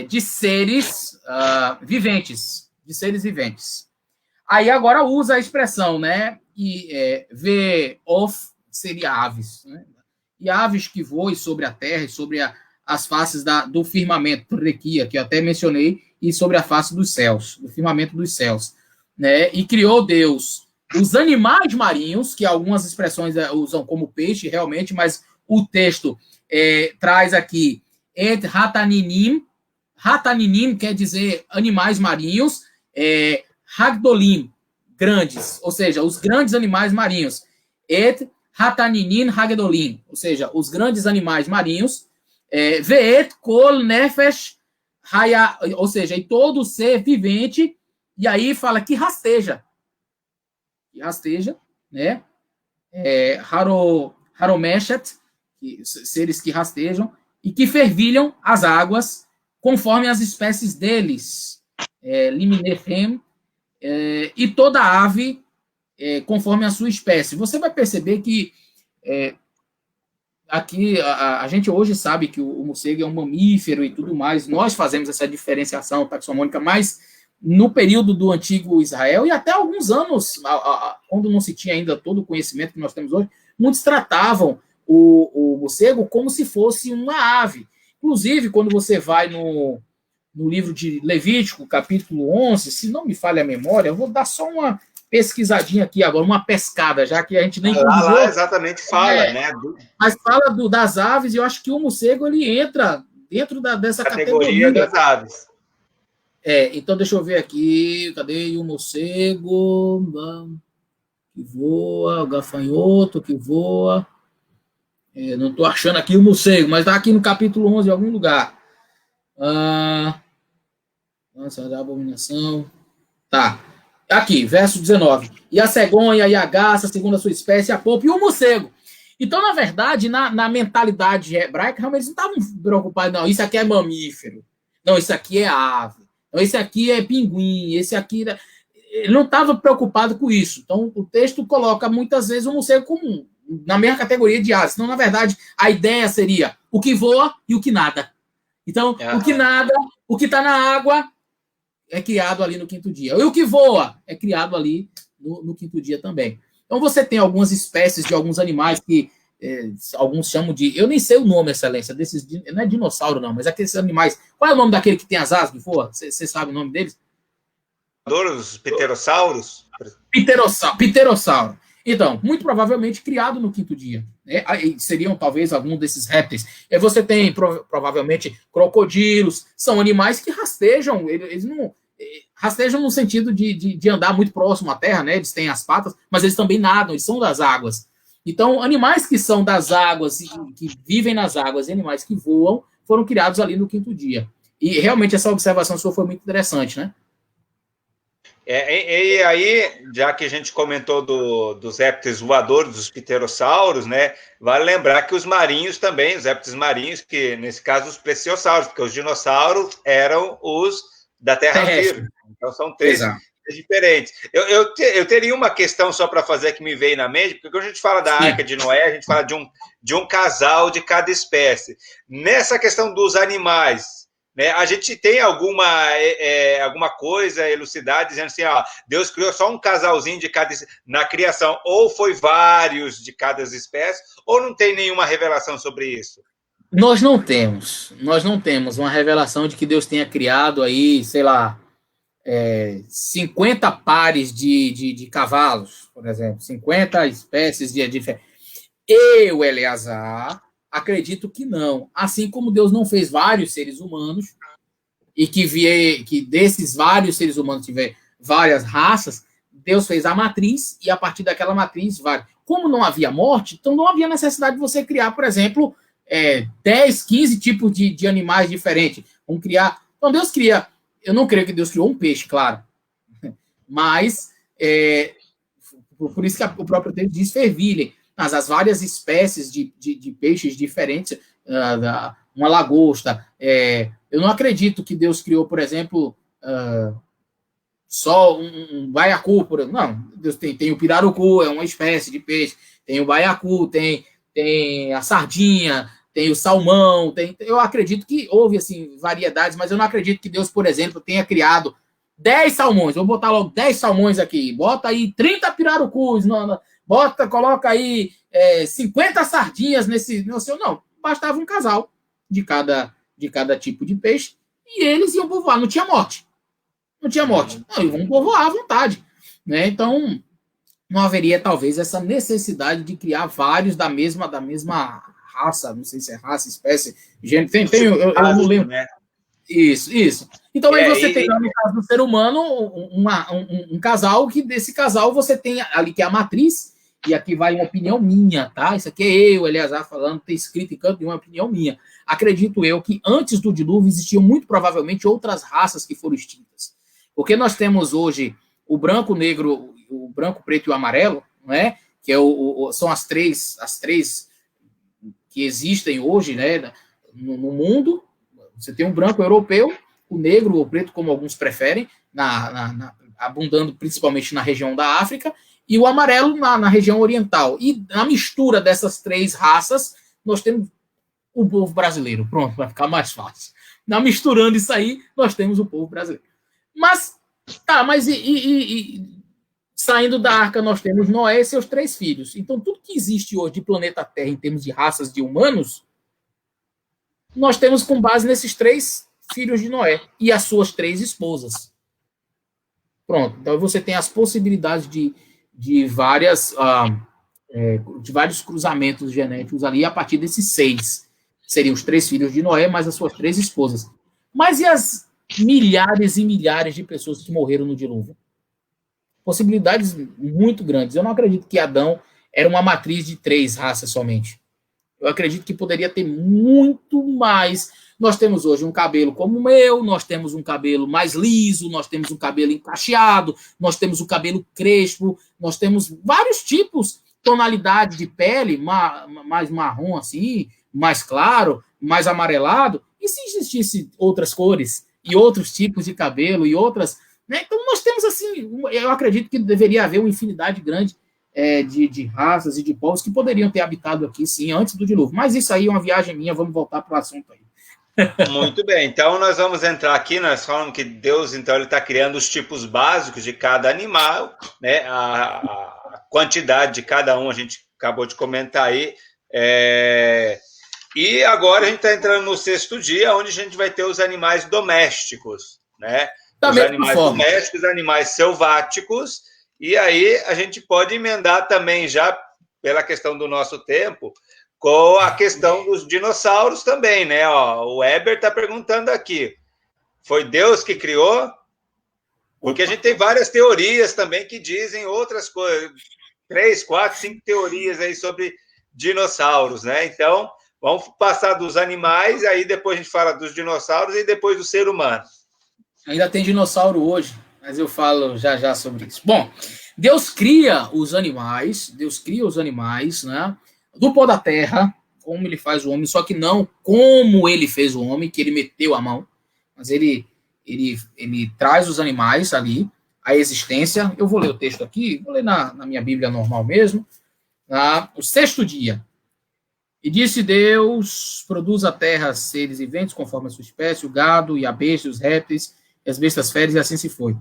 de seres viventes, de seres viventes. Aí agora usa a expressão, né, e ve-of seria aves, né? E aves que voem sobre a terra e sobre as faces do firmamento, Requia, que eu até mencionei, e sobre a face dos céus, do firmamento dos céus, né? E criou Deus os animais marinhos, que algumas expressões usam como peixe, realmente, mas o texto traz aqui et hataninim. Hataninim quer dizer animais marinhos, hagdolim, grandes, ou seja, os grandes animais marinhos. Et hataninim hagdolim, ou seja, os grandes animais marinhos. Veet kol nefesh haya, ou seja, e todo ser vivente. E aí fala que rasteja, né? Haromeshet, seres que rastejam, e que fervilham as águas conforme as espécies deles. Liminechem, e toda ave conforme a sua espécie. Você vai perceber que aqui a gente hoje sabe que o morcego é um mamífero e tudo mais. Nós fazemos essa diferenciação taxonômica, mas no período do antigo Israel, e até alguns anos, quando não se tinha ainda todo o conhecimento que nós temos hoje, muitos tratavam o morcego como se fosse uma ave. Inclusive, quando você vai no livro de Levítico, capítulo 11, se não me falha a memória, eu vou dar só uma pesquisadinha aqui agora, uma pescada, já que a gente nem... Lá exatamente fala, né? Mas fala das aves, e eu acho que o morcego, ele entra dentro dessa categoria das aves. Então deixa eu ver aqui, cadê o morcego que voa, o gafanhoto que voa, não estou achando aqui o morcego, mas está aqui no capítulo 11 em algum lugar. Nossa, da abominação, tá, aqui, verso 19, e a cegonha, e a garça, segundo a sua espécie, a polpa e o morcego. Então, na verdade, na mentalidade hebraica, realmente eles não estavam preocupados, não, isso aqui é mamífero, não, isso aqui é ave, esse aqui é pinguim, esse aqui... Ele não estava preocupado com isso. Então, o texto coloca, muitas vezes, o morcego comum, na mesma categoria de aves. Então, na verdade, a ideia seria o que voa e o que nada. Então, o que nada, o que está na água, é criado ali no quinto dia. E o que voa é criado ali no quinto dia também. Então, você tem algumas espécies de alguns animais que alguns chamam de... Eu nem sei o nome, excelência, desses... Não é dinossauro, não, mas aqueles animais... Qual é o nome daquele que tem as asas que voa? Você sabe o nome deles? Os pterossauros? Pterossauro. Então, muito provavelmente criado no quinto dia. Né? Seriam, talvez, algum desses répteis. E você tem, provavelmente, crocodilos. São animais que rastejam. Eles não... Rastejam no sentido de andar muito próximo à terra, né? Eles têm as patas, mas eles também nadam, eles são das águas. Então, animais que são das águas e que vivem nas águas e animais que voam foram criados ali no quinto dia. E realmente essa observação sua foi muito interessante, né? E aí, já que a gente comentou dos répteis voadores, dos pterossauros, né? Vale lembrar que os marinhos também, os répteis marinhos, que nesse caso os plesiosauros, porque os dinossauros eram os da terra firme. Então são três diferentes. Eu teria uma questão só para fazer que me veio na mente, porque quando a gente fala da Arca de Noé, a gente fala de um casal de cada espécie. Nessa questão dos animais, né, a gente tem alguma coisa elucidada dizendo assim, Deus criou só um casalzinho de cada na criação, ou foi vários de cada espécie, ou não tem nenhuma revelação sobre isso? Nós não temos uma revelação de que Deus tenha criado aí, sei lá, 50 pares de cavalos, por exemplo, 50 espécies de... Eu, Eleazar, acredito que não. Assim como Deus não fez vários seres humanos, e que desses vários seres humanos tiver várias raças, Deus fez a matriz, e a partir daquela matriz, várias. Como não havia morte, então não havia necessidade de você criar, por exemplo, 10, 15 tipos de animais diferentes. Vamos criar... Então Deus cria... Eu não creio que Deus criou um peixe, claro. Mas, por isso que o próprio texto diz fervilhem, mas as várias espécies de peixes diferentes, uma lagosta. Eu não acredito que Deus criou, por exemplo, só um baiacu. Não, Deus tem o pirarucu, é uma espécie de peixe. Tem o baiacu, tem a sardinha, tem o salmão. Eu acredito que houve assim, variedades, mas eu não acredito que Deus, por exemplo, tenha criado 10 salmões. Vou botar logo 10 salmões aqui. Bota aí 30 pirarucus. Coloca aí 50 sardinhas nesse. Não, bastava um casal de cada tipo de peixe e eles iam povoar. Não tinha morte. Não, eles vão povoar à vontade. Né? Então, não haveria, talvez, essa necessidade de criar vários da mesma raça. Não sei se é raça, espécie, gênero. Eu não lembro. Né? Isso. Então, aí você tem, no caso do ser humano, um casal, que desse casal você tem ali que é a matriz, e aqui vai uma opinião minha, tá? Isso aqui é eu, Eleazar, falando, tem escrito em canto de uma opinião minha. Acredito eu que antes do dilúvio existiam muito provavelmente outras raças que foram extintas. Porque nós temos hoje o branco, o negro, o branco, preto e o amarelo, né? Que são as três que existem hoje, né? No mundo. Você tem um branco europeu, o negro ou preto, como alguns preferem, abundando principalmente na região da África, e o amarelo na região oriental. E na mistura dessas três raças, nós temos o povo brasileiro. Pronto, vai ficar mais fácil. Misturando isso aí, nós temos o povo brasileiro. Mas saindo da arca, nós temos Noé e seus 3 filhos. Então, tudo que existe hoje de planeta Terra, em termos de raças de humanos, nós temos com base nesses 3 filhos de Noé e as suas 3 esposas. Pronto. Então, você tem as possibilidades de vários cruzamentos genéticos ali, a partir desses 6. Seriam os 3 filhos de Noé, mais as suas 3 esposas. Mas e as milhares e milhares de pessoas que morreram no dilúvio? Possibilidades muito grandes. Eu não acredito que Adão era uma matriz de 3 raças somente. Eu acredito que poderia ter muito mais. Nós temos hoje um cabelo como o meu, nós temos um cabelo mais liso, nós temos um cabelo encaixeado, nós temos o cabelo crespo, nós temos vários tipos, tonalidade de pele, mais marrom assim, mais claro, mais amarelado. E se existisse outras cores e outros tipos de cabelo e outras... Né? Então nós temos assim, eu acredito que deveria haver uma infinidade grande de raças e de povos que poderiam ter habitado aqui, sim, antes do dilúvio. Mas isso aí é uma viagem minha, vamos voltar para o assunto aí. Muito bem, então nós vamos entrar aqui, nós falamos que Deus, então, ele está criando os tipos básicos de cada animal, né? A quantidade de cada um, a gente acabou de comentar aí, e agora a gente está entrando no 6º dia, onde a gente vai ter os animais domésticos, né? Os animais domésticos, animais selváticos, e aí a gente pode emendar também, já pela questão do nosso tempo, com a questão dos dinossauros também, né? O Weber está perguntando aqui, foi Deus que criou? Porque a gente tem várias teorias também que dizem outras coisas, 3, 4, 5 teorias aí sobre dinossauros, né? Então, vamos passar dos animais, aí depois a gente fala dos dinossauros e depois do ser humano. Ainda tem dinossauro hoje, mas eu falo já sobre isso. Bom, Deus cria os animais, né? Do pó da terra, como ele faz o homem, só que não como ele fez o homem, que ele meteu a mão, mas ele traz os animais ali, a existência. Eu vou ler o texto aqui, vou ler na minha Bíblia normal mesmo. O 6º dia. E disse Deus, produz a terra seres viventes conforme a sua espécie, o gado e a besta, os répteis, e as bestas feras, e assim se foi.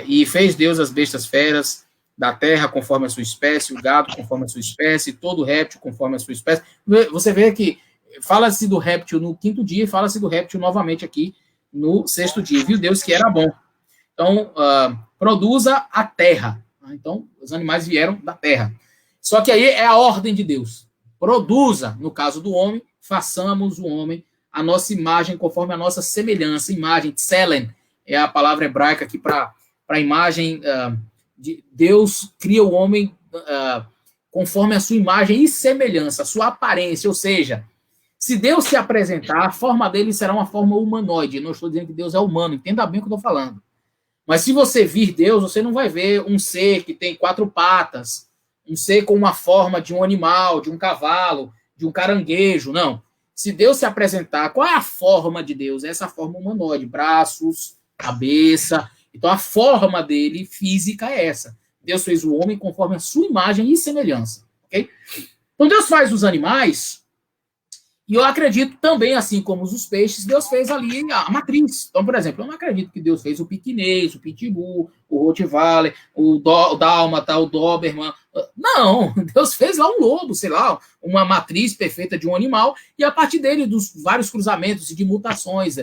E fez Deus as bestas feras da terra conforme a sua espécie, o gado conforme a sua espécie, todo réptil conforme a sua espécie. Você vê que fala-se do réptil no 5º dia e fala-se do réptil novamente aqui no 6º dia. Viu Deus que era bom. Então, produza a terra. Então, os animais vieram da terra. Só que aí é a ordem de Deus. Produza, no caso do homem, façamos o homem a nossa imagem conforme a nossa semelhança. Imagem, tselen, é a palavra hebraica aqui para a imagem... Deus cria o homem conforme a sua imagem e semelhança, a sua aparência, ou seja, se Deus se apresentar, a forma dele será uma forma humanoide. Eu não estou dizendo que Deus é humano, entenda bem o que eu estou falando. Mas se você vir Deus, você não vai ver um ser que tem 4 patas, um ser com uma forma de um animal, de um cavalo, de um caranguejo, não. Se Deus se apresentar, qual é a forma de Deus? É essa forma humanoide, braços, cabeça. Então a forma dele física é essa. Deus fez o homem conforme a sua imagem e semelhança, ok? Então Deus faz os animais, e eu acredito também, assim como os peixes, Deus fez ali a matriz. Então, por exemplo, eu não acredito que Deus fez o piquinês, o pitbull, o rottweiler, o dálmata, o doberman. Não, Deus fez lá um lobo, sei lá, uma matriz perfeita de um animal, e a partir dele, dos vários cruzamentos e de mutações,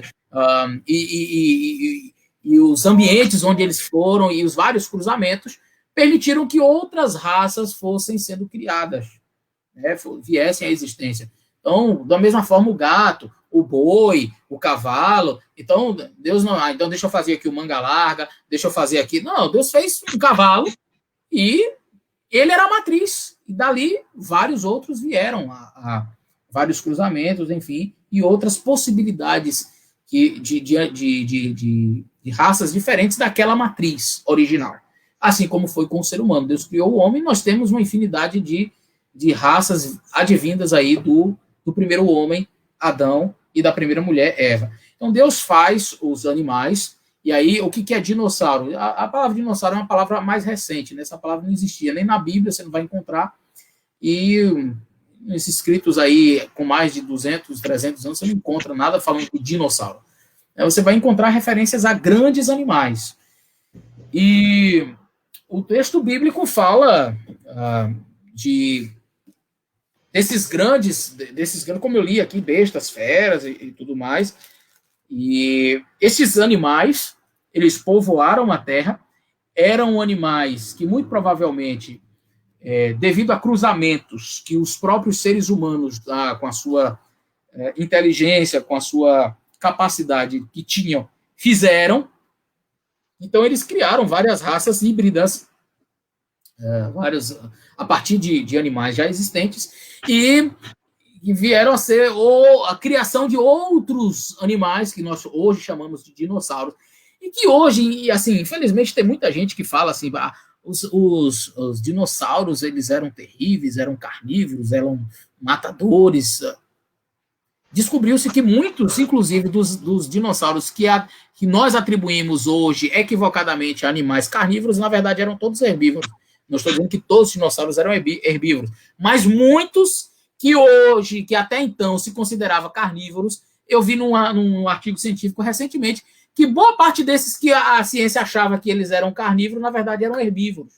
e os ambientes onde eles foram, e os vários cruzamentos, permitiram que outras raças fossem sendo criadas, né, viessem à existência. Então, da mesma forma, o gato, o boi, o cavalo. Então, Deus não. Então, deixa eu fazer aqui o manga larga, deixa eu fazer aqui. Não, Deus fez um cavalo e ele era a matriz. E dali, vários outros vieram a vários cruzamentos, enfim, e outras possibilidades de raças diferentes daquela matriz original. Assim como foi com o ser humano. Deus criou o homem, nós temos uma infinidade de raças advindas aí do primeiro homem, Adão, e da primeira mulher, Eva. Então, Deus faz os animais, e aí, o que é dinossauro? A palavra dinossauro é uma palavra mais recente, né? Essa palavra não existia, nem na Bíblia você não vai encontrar, e nesses escritos aí, com mais de 200, 300 anos, você não encontra nada falando de dinossauro. Você vai encontrar referências a grandes animais. E o texto bíblico fala desses grandes, como eu li aqui, bestas, feras e tudo mais. E esses animais, eles povoaram a terra, eram animais que muito provavelmente, devido a cruzamentos que os próprios seres humanos, com a sua inteligência, com a sua capacidade que tinham, fizeram. Então eles criaram várias raças híbridas, a partir de animais já existentes, e vieram a ser a criação de outros animais que nós hoje chamamos de dinossauros, e que hoje, assim, infelizmente, tem muita gente que fala assim, os dinossauros, eles eram terríveis, eram carnívoros, eram matadores. Descobriu-se que muitos, inclusive, dos dinossauros que nós atribuímos hoje equivocadamente a animais carnívoros, na verdade, eram todos herbívoros. Não estou dizendo que todos os dinossauros eram herbívoros, mas muitos que hoje, que até então se considerava carnívoros, eu vi num artigo científico recentemente que boa parte desses que a ciência achava que eles eram carnívoros, na verdade eram herbívoros.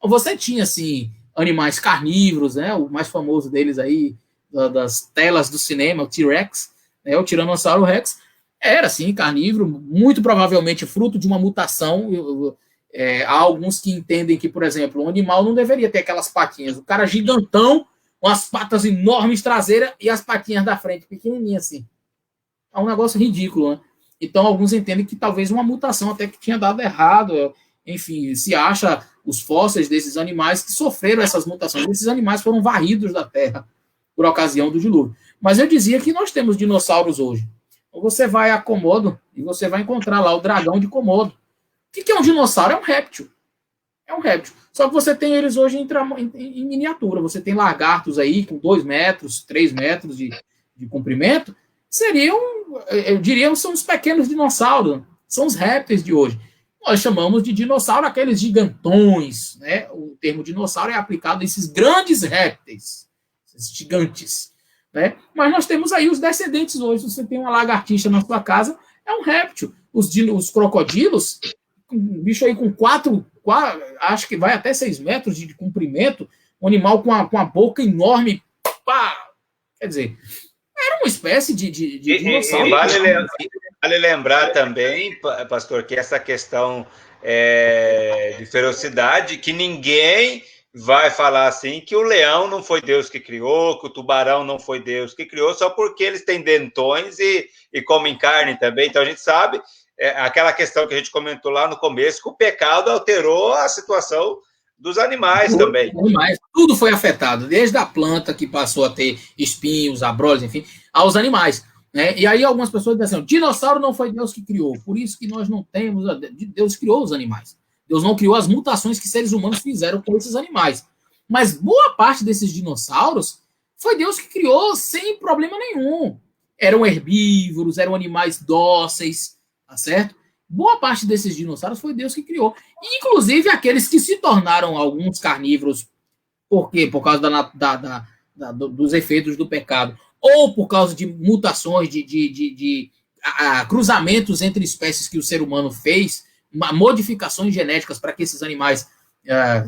Você tinha, assim, animais carnívoros, né? O mais famoso deles aí, das telas do cinema, o T-Rex, né? O Tiranossauro Rex, era, assim, carnívoro, muito provavelmente fruto de uma mutação. Há alguns que entendem que, por exemplo, um animal não deveria ter aquelas patinhas. O cara gigantão, com as patas enormes traseiras e as patinhas da frente pequenininhas assim. É um negócio ridículo, né? Então, alguns entendem que talvez uma mutação até que tinha dado errado. Enfim, se acha os fósseis desses animais que sofreram essas mutações. Esses animais foram varridos da Terra por ocasião do dilúvio. Mas eu dizia que nós temos dinossauros hoje. Então, você vai a Komodo e você vai encontrar lá o dragão de Komodo. O que é um dinossauro? É um réptil. É um réptil. Só que você tem eles hoje em miniatura. Você tem lagartos aí com 2 metros, 3 metros de comprimento. Seriam, eu diria, são os pequenos dinossauros. São os répteis de hoje. Nós chamamos de dinossauro aqueles gigantões, né? O termo dinossauro é aplicado a esses grandes répteis, esses gigantes, né? Mas nós temos aí os descendentes hoje. Você tem uma lagartixa na sua casa, é um réptil. Os crocodilos, um bicho aí com 4, acho que vai até 6 metros de comprimento, um animal com a boca enorme, pá, quer dizer, era uma espécie de dinossauro. E vale lembrar também, pastor, que essa questão de ferocidade, que ninguém vai falar assim que o leão não foi Deus que criou, que o tubarão não foi Deus que criou, só porque eles têm dentões e comem carne também. Então a gente sabe, aquela questão que a gente comentou lá no começo, que o pecado alterou a situação dos animais também. Tudo foi afetado, desde a planta que passou a ter espinhos, abrolhos, enfim, aos animais. né? E aí algumas pessoas dizem assim, dinossauro não foi Deus que criou, por isso que nós não temos... Deus criou os animais. Deus não criou as mutações que seres humanos fizeram com esses animais. Mas boa parte desses dinossauros foi Deus que criou sem problema nenhum. Eram herbívoros, eram animais dóceis, tá certo? Boa parte desses dinossauros foi Deus que criou. Inclusive aqueles que se tornaram alguns carnívoros, por quê? Por causa dos efeitos do pecado, ou por causa de mutações, de cruzamentos entre espécies que o ser humano fez, modificações genéticas para que esses animais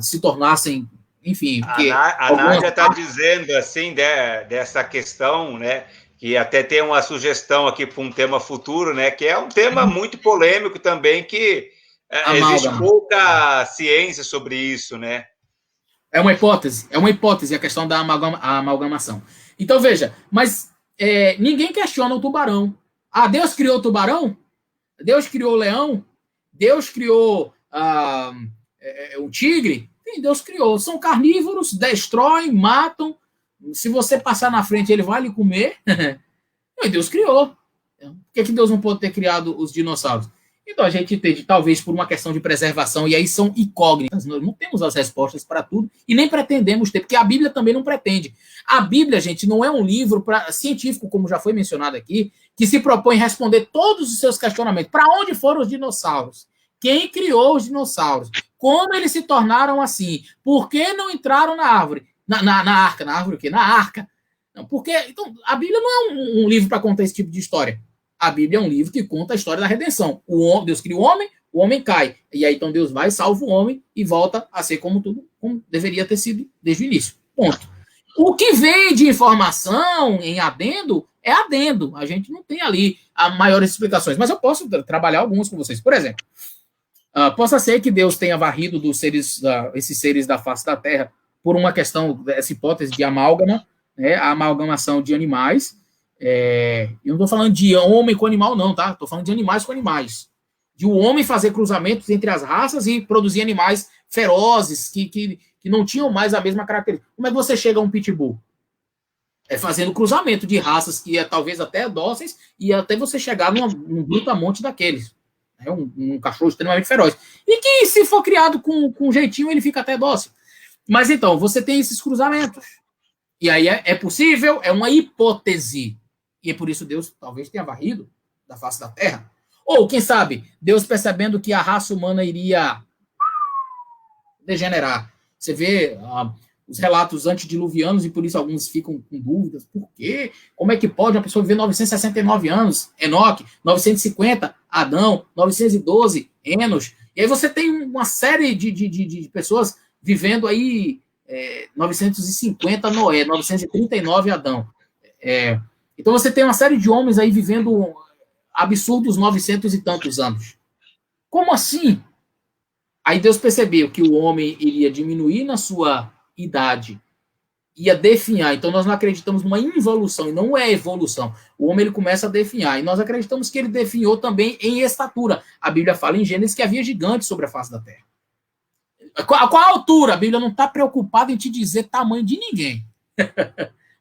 se tornassem, enfim... A Nádia está dizendo, assim, dessa questão, né, que até tem uma sugestão aqui para um tema futuro, né, que é um tema muito polêmico também, que existe pouca ciência sobre isso, né? É uma hipótese a questão da amalgamação. Então, veja, mas ninguém questiona o tubarão. Ah, Deus criou o tubarão? Deus criou o leão? Deus criou o tigre? Sim, Deus criou. São carnívoros, destroem, matam. Se você passar na frente, ele vai lhe comer. E Deus criou. Por que Deus não pode ter criado os dinossauros? Então a gente entende, talvez por uma questão de preservação, e aí são incógnitas, nós não temos as respostas para tudo, e nem pretendemos ter, porque a Bíblia também não pretende. A Bíblia, gente, não é um livro científico, como já foi mencionado aqui, que se propõe responder todos os seus questionamentos. Para onde foram os dinossauros? Quem criou os dinossauros? Como eles se tornaram assim? Por que não entraram na árvore? Na arca. Na árvore o quê? Na arca. Não, porque, então, a Bíblia não é um livro para contar esse tipo de história. A Bíblia é um livro que conta a história da redenção. Deus cria o homem cai. E aí, então, Deus vai, salva o homem e volta a ser como deveria ter sido desde o início. Ponto. O que vem de informação em adendo é adendo. A gente não tem ali maiores explicações. Mas eu posso trabalhar algumas com vocês. Por exemplo, possa ser que Deus tenha varrido esses seres da face da terra por uma questão, essa hipótese de amálgama, né, a amalgamação de animais. Eu não estou falando de homem com animal, não, tá? Estou falando de animais com animais. De o homem fazer cruzamentos entre as raças e produzir animais ferozes, que não tinham mais a mesma característica. Como é que você chega a um pitbull? É fazendo cruzamento de raças que talvez até dóceis, e até você chegar num brutamonte daqueles. É um cachorro extremamente feroz. E que, se for criado com jeitinho, ele fica até dócil. Mas então, você tem esses cruzamentos. E aí é possível, é uma hipótese. E é por isso Deus talvez tenha varrido da face da terra. Ou, quem sabe, Deus percebendo que a raça humana iria degenerar. Você vê os relatos antediluvianos, e por isso alguns ficam com dúvidas. Por quê? Como é que pode uma pessoa viver 969 anos? Enoque. 950, Adão. 912, Enos. E aí você tem uma série de pessoas vivendo aí 950, Noé. 939, Adão. Então você tem uma série de homens aí vivendo absurdos 900 e tantos anos. Como assim? Aí Deus percebeu que o homem iria diminuir na sua idade, ia definhar. Então nós não acreditamos numa involução, e não é evolução. O homem ele começa a definhar, e nós acreditamos que ele definhou também em estatura. A Bíblia fala em Gênesis que havia gigantes sobre a face da terra. Qual a altura? A Bíblia não está preocupada em te dizer tamanho de ninguém.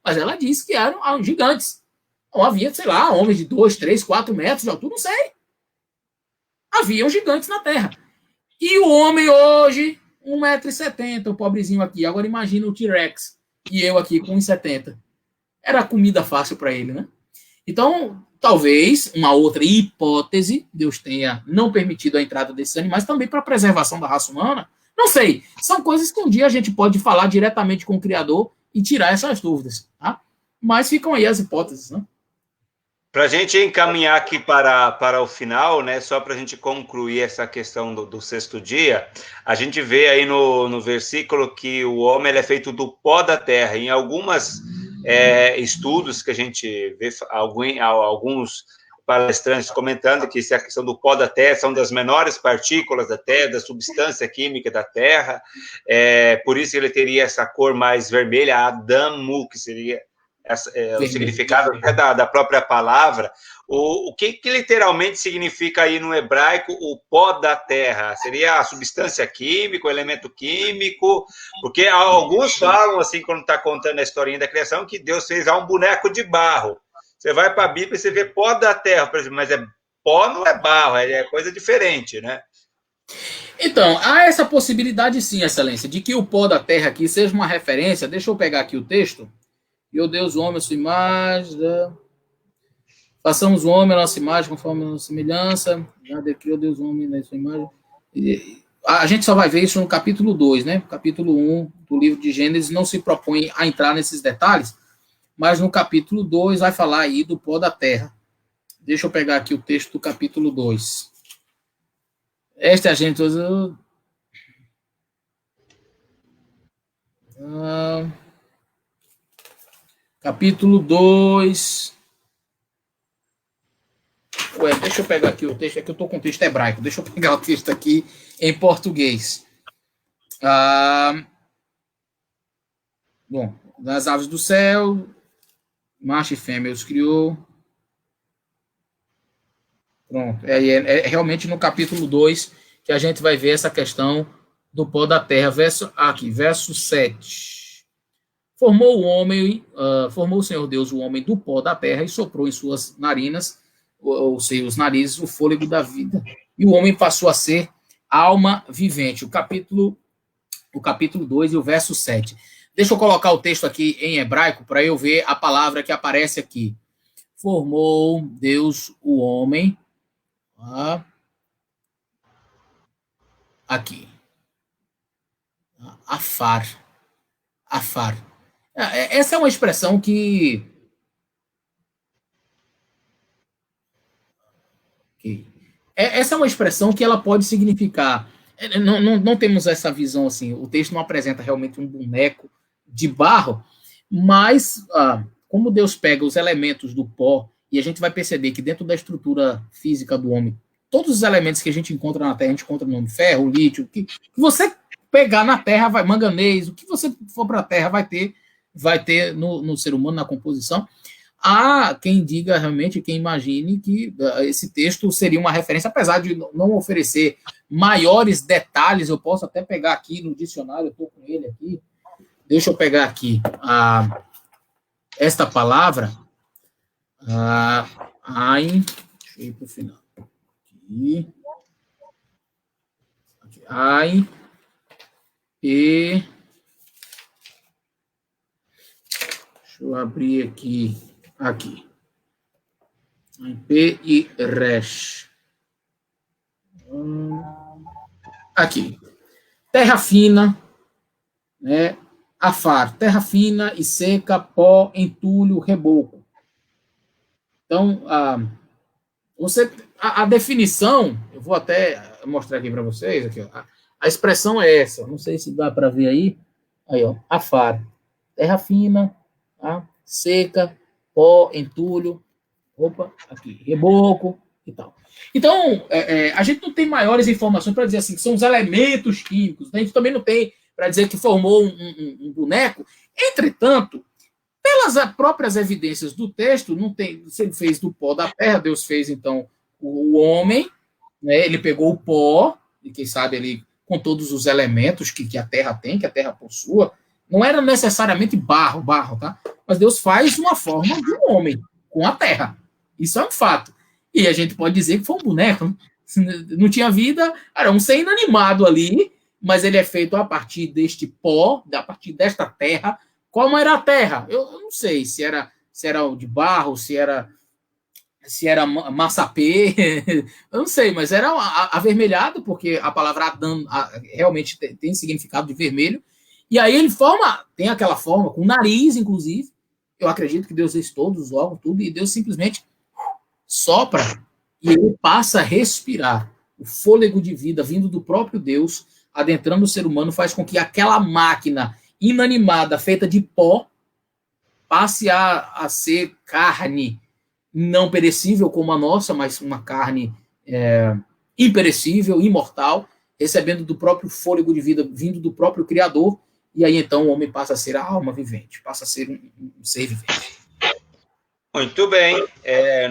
Mas ela diz que eram gigantes. Então, havia, sei lá, homens de 2, 3, 4 metros de altura, não sei. Haviam gigantes na Terra. E o homem hoje, 1,70 m, o pobrezinho aqui. Agora imagina o T-Rex e eu aqui com 1,70 m. Era comida fácil para ele, né? Então, talvez, uma outra hipótese, Deus tenha não permitido a entrada desses animais também para a preservação da raça humana. Não sei. São coisas que um dia a gente pode falar diretamente com o Criador e tirar essas dúvidas, tá? Mas ficam aí as hipóteses, né? Para a gente encaminhar aqui para o final, né, só para a gente concluir essa questão do sexto dia, a gente vê aí no versículo que o homem ele é feito do pó da terra. Em alguns estudos que a gente vê, alguns palestrantes comentando que a questão do pó da terra são das menores partículas da terra, da substância química da terra, por isso ele teria essa cor mais vermelha, Adamu, que seria o significado até da própria palavra. O que literalmente significa aí no hebraico o pó da terra? Seria a substância química, o elemento químico? Porque alguns falam, assim, quando está contando a historinha da criação, que Deus fez um boneco de barro. Você vai para a Bíblia e você vê pó da terra, por exemplo, mas pó não é barro, é coisa diferente, né? Então, há essa possibilidade sim, Excelência, de que o pó da terra aqui seja uma referência. Deixa eu pegar aqui o texto. E o Deus, o homem, a sua imagem. Façamos o homem a nossa imagem, conforme a nossa semelhança. Já criou Deus o homem na sua imagem. A gente só vai ver isso no capítulo 2, né? Capítulo 1 do livro de Gênesis não se propõe a entrar nesses detalhes, mas no capítulo 2 vai falar aí do pó da terra. Deixa eu pegar aqui o texto do capítulo 2. Esta é a gente... capítulo 2... Ué, deixa eu pegar aqui o texto, é que eu estou com o texto hebraico, deixa eu pegar o texto aqui em português. Bom, das aves do céu, macho e fêmea os criou. Pronto, é realmente no capítulo 2 que a gente vai ver essa questão do pó da terra. Verso 7. Formou o Senhor Deus o homem do pó da terra e soprou em suas narinas, ou seja, os narizes, o fôlego da vida. E o homem passou a ser alma vivente. O capítulo 2 e o verso 7. Deixa eu colocar o texto aqui em hebraico para eu ver a palavra que aparece aqui. Formou Deus o homem. Aqui. Afar. Essa é uma expressão que essa é uma expressão que ela pode significar. Não temos essa visão assim. O texto não apresenta realmente um boneco de barro, mas como Deus pega os elementos do pó, e a gente vai perceber que dentro da estrutura física do homem, todos os elementos que a gente encontra na Terra, a gente encontra no ferro, lítio, que você pegar na Terra, vai manganês, o que você for para a Terra vai ter no ser humano, na composição. Há quem diga realmente, quem imagine que esse texto seria uma referência, apesar de não oferecer maiores detalhes. Eu posso até pegar aqui no dicionário, eu estou com ele aqui. Deixa eu pegar aqui esta palavra. Deixa eu ir para o final. Aqui. Deixa eu abrir aqui. P e resh. Aqui. Terra fina, né? Afar. Terra fina e seca, pó, entulho, reboco. Então, a definição, eu vou até mostrar aqui para vocês. Aqui, ó, a expressão é essa. Não sei se dá para ver aí. Aí, ó. Afar. Terra fina, seca, pó, entulho, aqui, reboco e tal. Então, a gente não tem maiores informações para dizer assim, que são os elementos químicos. Né? A gente também não tem para dizer que formou um boneco. Entretanto, pelas próprias evidências do texto, não tem, se ele fez do pó da terra, Deus fez, então, o homem, né? Ele pegou o pó, e quem sabe ele, com todos os elementos que a terra tem, que a terra possua, não era necessariamente barro, tá? Mas Deus faz uma forma de um homem com a terra. Isso é um fato. E a gente pode dizer que foi um boneco. Né? Não tinha vida, era um ser inanimado ali, mas ele é feito a partir deste pó, a partir desta terra. Como era a terra? Eu não sei se era de barro, se era massapê, eu não sei, mas era avermelhado, porque a palavra Adão realmente tem significado de vermelho. E aí ele tem aquela forma, com o nariz, inclusive. Eu acredito que Deus fez todos os órgãos, tudo, e Deus simplesmente sopra e ele passa a respirar. O fôlego de vida vindo do próprio Deus, adentrando o ser humano, faz com que aquela máquina inanimada, feita de pó, passe a ser carne não perecível como a nossa, mas uma carne imperecível, imortal, recebendo do próprio fôlego de vida vindo do próprio Criador, e aí então o homem passa a ser a alma vivente, passa a ser um ser vivente. Muito bem,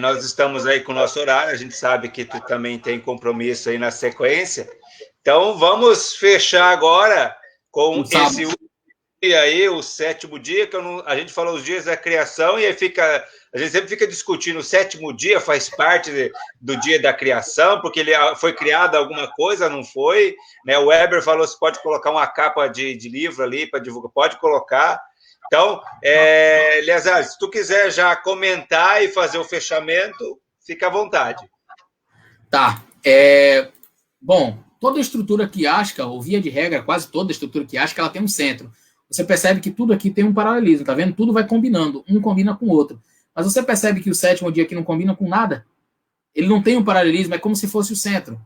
nós estamos aí com o nosso horário, a gente sabe que tu também tem compromisso aí na sequência, então vamos fechar agora com esse último dia aí, o sétimo dia, que a gente falou os dias da criação, e aí fica A gente sempre fica discutindo o sétimo dia faz parte do dia da criação, porque ele foi criado alguma coisa, não foi? Né? O Weber falou se pode colocar uma capa de livro ali para divulgar, pode colocar. Então, Eleazar, se tu quiser já comentar e fazer o fechamento, fica à vontade. Tá. Bom, toda estrutura quiástica, ou via de regra, quase toda estrutura quiástica, ela tem um centro. Você percebe que tudo aqui tem um paralelismo, tá vendo? Tudo vai combinando, um combina com o outro. Mas você percebe que o sétimo dia aqui não combina com nada? Ele não tem um paralelismo, é como se fosse o centro.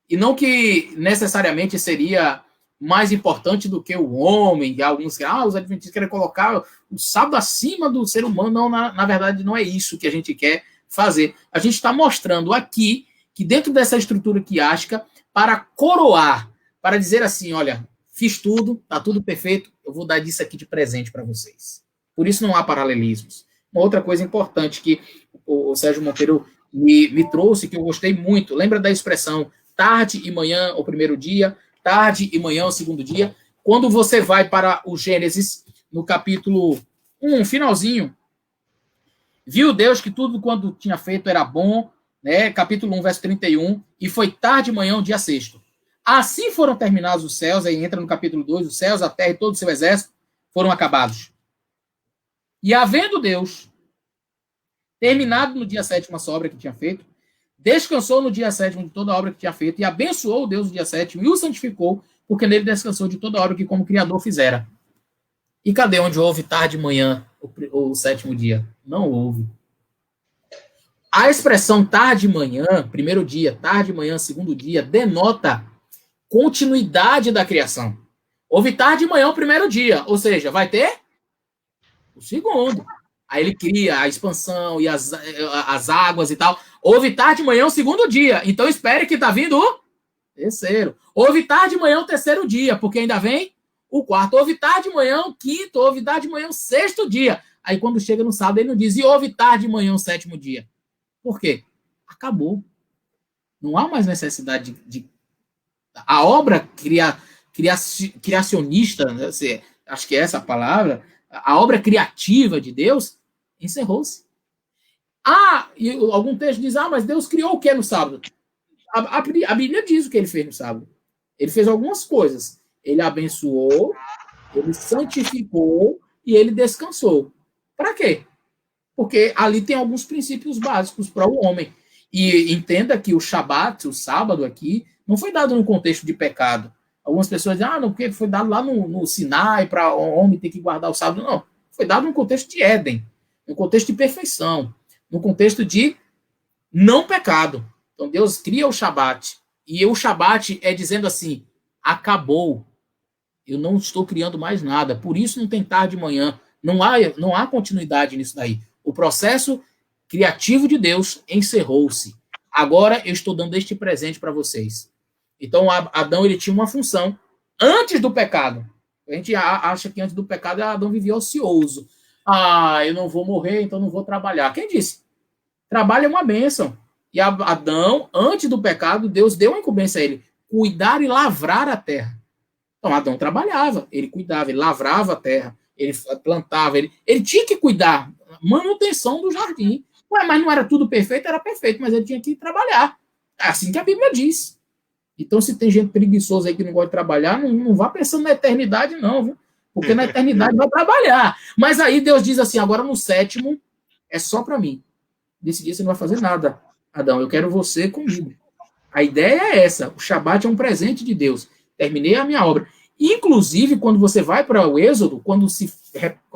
E não que necessariamente seria mais importante do que o homem, e alguns os adventistas querem colocar o sábado acima do ser humano. Não, na verdade, não é isso que a gente quer fazer. A gente está mostrando aqui que dentro dessa estrutura quiástica, para coroar, para dizer assim, olha, fiz tudo, tá tudo perfeito, eu vou dar disso aqui de presente para vocês. Por isso não há paralelismos. Uma outra coisa importante que o Sérgio Monteiro me trouxe, que eu gostei muito, lembra da expressão tarde e manhã o primeiro dia, tarde e manhã o segundo dia? Quando você vai para o Gênesis, no capítulo 1, finalzinho, viu Deus que tudo quanto tinha feito era bom, né? Capítulo 1, verso 31, e foi tarde e manhã o dia sexto. Assim foram terminados os céus, aí entra no capítulo 2, os céus, a terra e todo o seu exército foram acabados. E havendo Deus terminado no dia sétimo a sua obra que tinha feito, descansou no dia sétimo de toda a obra que tinha feito, e abençoou Deus o dia sétimo, e o santificou, porque nele descansou de toda a obra que como Criador fizera. E cadê onde houve tarde e manhã, o sétimo dia? Não houve. A expressão tarde e manhã, primeiro dia, tarde e manhã, segundo dia, denota continuidade da criação. Houve tarde e manhã o primeiro dia, ou seja, vai ter o segundo. Aí ele cria a expansão e as águas e tal. Houve tarde e manhã o segundo dia, então espere que está vindo o terceiro. Houve tarde e manhã o terceiro dia, porque ainda vem o quarto. Houve tarde e manhã o quinto, houve tarde e manhã o sexto dia. Aí quando chega no sábado ele não diz, e houve tarde e manhã o sétimo dia. Por quê? Acabou. Não há mais necessidade de... A obra criacionista, né, acho que é essa a palavra, a obra criativa de Deus encerrou-se. E algum texto diz, mas Deus criou o que no sábado? A Bíblia diz o que ele fez no sábado. Ele fez algumas coisas. Ele abençoou, ele santificou e ele descansou. Para quê? Porque ali tem alguns princípios básicos para o homem. E entenda que o Shabat, o sábado aqui, não foi dado no contexto de pecado. Algumas pessoas dizem, não, porque foi dado lá no Sinai para o homem ter que guardar o sábado. Não, foi dado no contexto de Éden, no contexto de perfeição, no contexto de não pecado. Então Deus cria o Shabat. E o Shabat é dizendo assim, acabou. Eu não estou criando mais nada. Por isso não tem tarde de manhã. Não há continuidade nisso daí. O processo criativo de Deus encerrou-se. Agora eu estou dando este presente para vocês. Então Adão ele tinha uma função antes do pecado. A gente acha que antes do pecado Adão vivia ocioso. Eu não vou morrer, então não vou trabalhar. Quem disse? Trabalho é uma bênção. E Adão, antes do pecado, Deus deu uma incumbência a ele, cuidar e lavrar a terra. Então Adão trabalhava, ele cuidava, ele lavrava a terra, ele plantava, ele tinha que cuidar, manutenção do jardim. Mas não era tudo perfeito, era perfeito, mas ele tinha que trabalhar. É assim que a Bíblia diz. Então, se tem gente preguiçosa aí que não gosta de trabalhar, não vá pensando na eternidade, não, viu? Porque na eternidade vai trabalhar. Mas aí Deus diz assim, agora no sétimo é só para mim. Nesse dia você não vai fazer nada, Adão, eu quero você comigo. A ideia é essa, o Shabat é um presente de Deus. Terminei a minha obra. Inclusive, quando você vai para o Êxodo, quando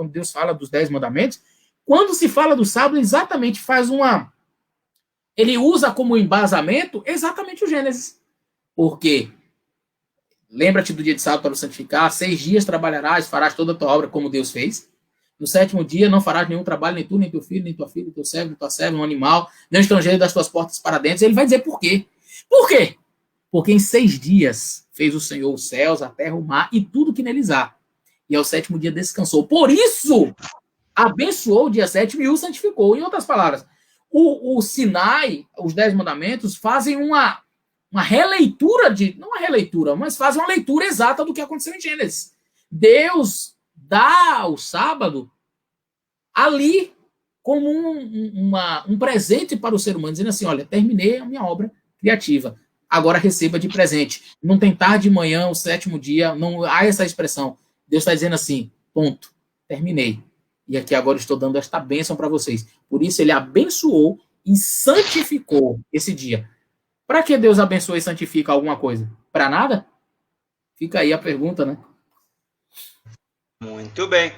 Deus fala dos 10 mandamentos, quando se fala do sábado, exatamente faz ele usa como embasamento exatamente o Gênesis. Porque lembra-te do dia de sábado para o santificar, 6 dias trabalharás, farás toda a tua obra como Deus fez. No sétimo dia não farás nenhum trabalho, nem tu, nem teu filho, nem tua filha, nem teu servo, nem tua serva, um animal, nem estrangeiro das tuas portas para dentro. Ele vai dizer por quê. Por quê? Porque em 6 dias fez o Senhor os céus, a terra, o mar e tudo que neles há. E ao sétimo dia descansou. Por isso, abençoou o dia sétimo e o santificou. Em outras palavras, o Sinai, os 10 mandamentos, fazem uma releitura não uma releitura, mas fazem uma leitura exata do que aconteceu em Gênesis. Deus dá o sábado ali, como um presente para o ser humano, dizendo assim, olha, terminei a minha obra criativa, agora receba de presente. Não tem tarde de manhã, o 7º dia, não há essa expressão. Deus está dizendo assim, ponto, terminei. E aqui agora estou dando esta bênção para vocês. Por isso ele abençoou e santificou esse dia. Para que Deus abençoa e santifica alguma coisa? Para nada? Fica aí a pergunta, né? Muito bem.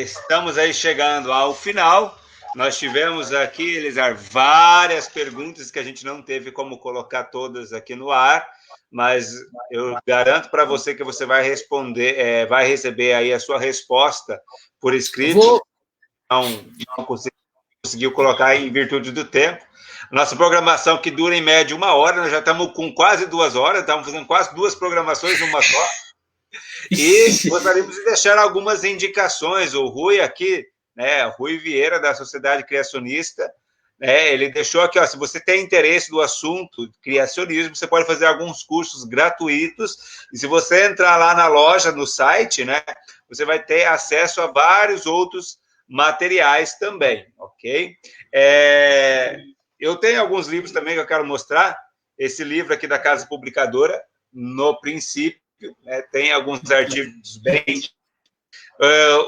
Estamos aí chegando ao final. Nós tivemos aqui, Elizar, várias perguntas que a gente não teve como colocar todas aqui no ar, mas eu garanto para você que você vai responder, vai receber aí a sua resposta por escrito. Não conseguiu colocar em virtude do tempo. Nossa programação, que dura em média 1 hora, nós já estamos com quase 2 horas, estamos fazendo quase 2 programações numa só. E gostaríamos de deixar algumas indicações. O Rui aqui, né, Rui Vieira, da Sociedade Criacionista, né, ele deixou aqui, ó, se você tem interesse do assunto criacionismo, você pode fazer alguns cursos gratuitos, e se você entrar lá na loja, no site, né, você vai ter acesso a vários outros materiais também, ok? Eu tenho alguns livros também que eu quero mostrar. Esse livro aqui da Casa Publicadora, No Princípio, né, tem alguns artigos bem...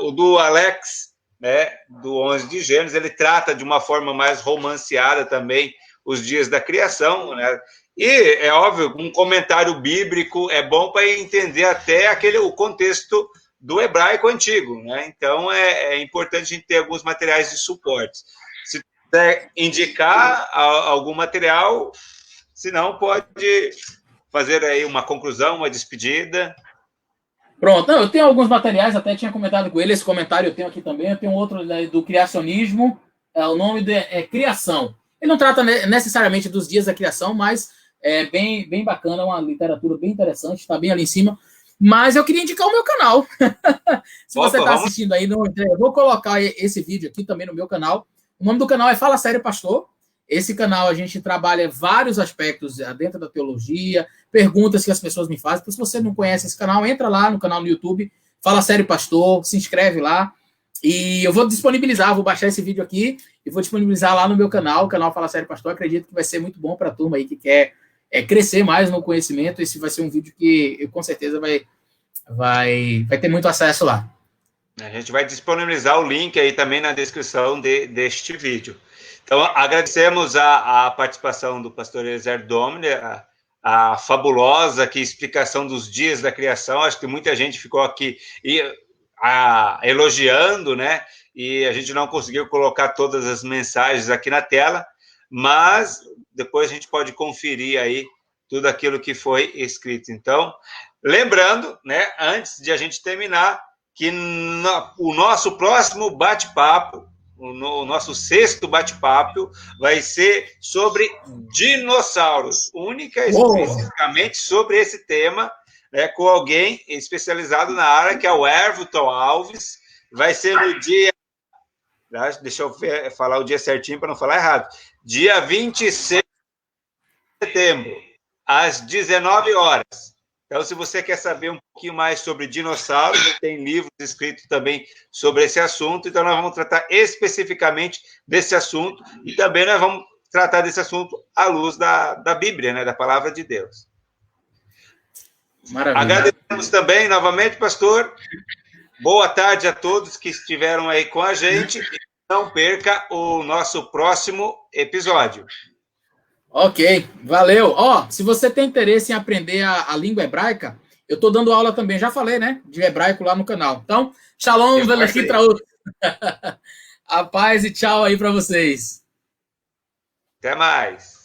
o do Alex, né, do 11 de Gênesis, ele trata de uma forma mais romanceada também os dias da criação, né? E, é óbvio, um comentário bíblico é bom para entender até o contexto do hebraico antigo, né? Então, é importante a gente ter alguns materiais de suporte. Se quiser indicar algum material, se não, pode fazer aí uma conclusão, uma despedida. Pronto, não, eu tenho alguns materiais, até tinha comentado com ele, esse comentário eu tenho aqui também, eu tenho outro do criacionismo, o nome é Criação. Ele não trata necessariamente dos dias da criação, mas é bem bacana, uma literatura bem interessante, está bem ali em cima. Mas eu queria indicar o meu canal. Se você está assistindo aí, eu vou colocar esse vídeo aqui também no meu canal. O nome do canal é Fala Sério Pastor. Esse canal a gente trabalha vários aspectos dentro da teologia, perguntas que as pessoas me fazem. Então, se você não conhece esse canal, entra lá no canal no YouTube, Fala Sério Pastor, se inscreve lá. E eu vou disponibilizar, vou baixar esse vídeo aqui e vou disponibilizar lá no meu canal, o canal Fala Sério Pastor. Acredito que vai ser muito bom para a turma aí que quer crescer mais no conhecimento. Esse vai ser um vídeo que com certeza vai ter muito acesso lá. A gente vai disponibilizar o link aí também na descrição deste vídeo. Então, agradecemos a participação do pastor Eliezer Domini, a fabulosa explicação dos dias da criação. Acho que muita gente ficou aqui elogiando, né? E a gente não conseguiu colocar todas as mensagens aqui na tela, mas depois a gente pode conferir aí tudo aquilo que foi escrito. Então, lembrando, né, antes de a gente terminar, que o nosso próximo bate-papo, o nosso 6º bate-papo, vai ser sobre dinossauros, única e especificamente sobre esse tema, né, com alguém especializado na área, que é o Everton Alves. Vai ser no dia... Deixa eu falar o dia certinho para não falar errado. Dia 26 de setembro, às 19 horas. Então, se você quer saber um pouquinho mais sobre dinossauros, tem livros escritos também sobre esse assunto. Então, nós vamos tratar especificamente desse assunto e também nós vamos tratar desse assunto à luz da Bíblia, né, da Palavra de Deus. Maravilha. Agradecemos também, novamente, pastor. Boa tarde a todos que estiveram aí com a gente. E não perca o nosso próximo episódio. Ok, valeu. Se você tem interesse em aprender a língua hebraica, eu estou dando aula também, já falei, né, de hebraico lá no canal. Então, shalom, velechit traut. A paz e tchau aí para vocês. Até mais.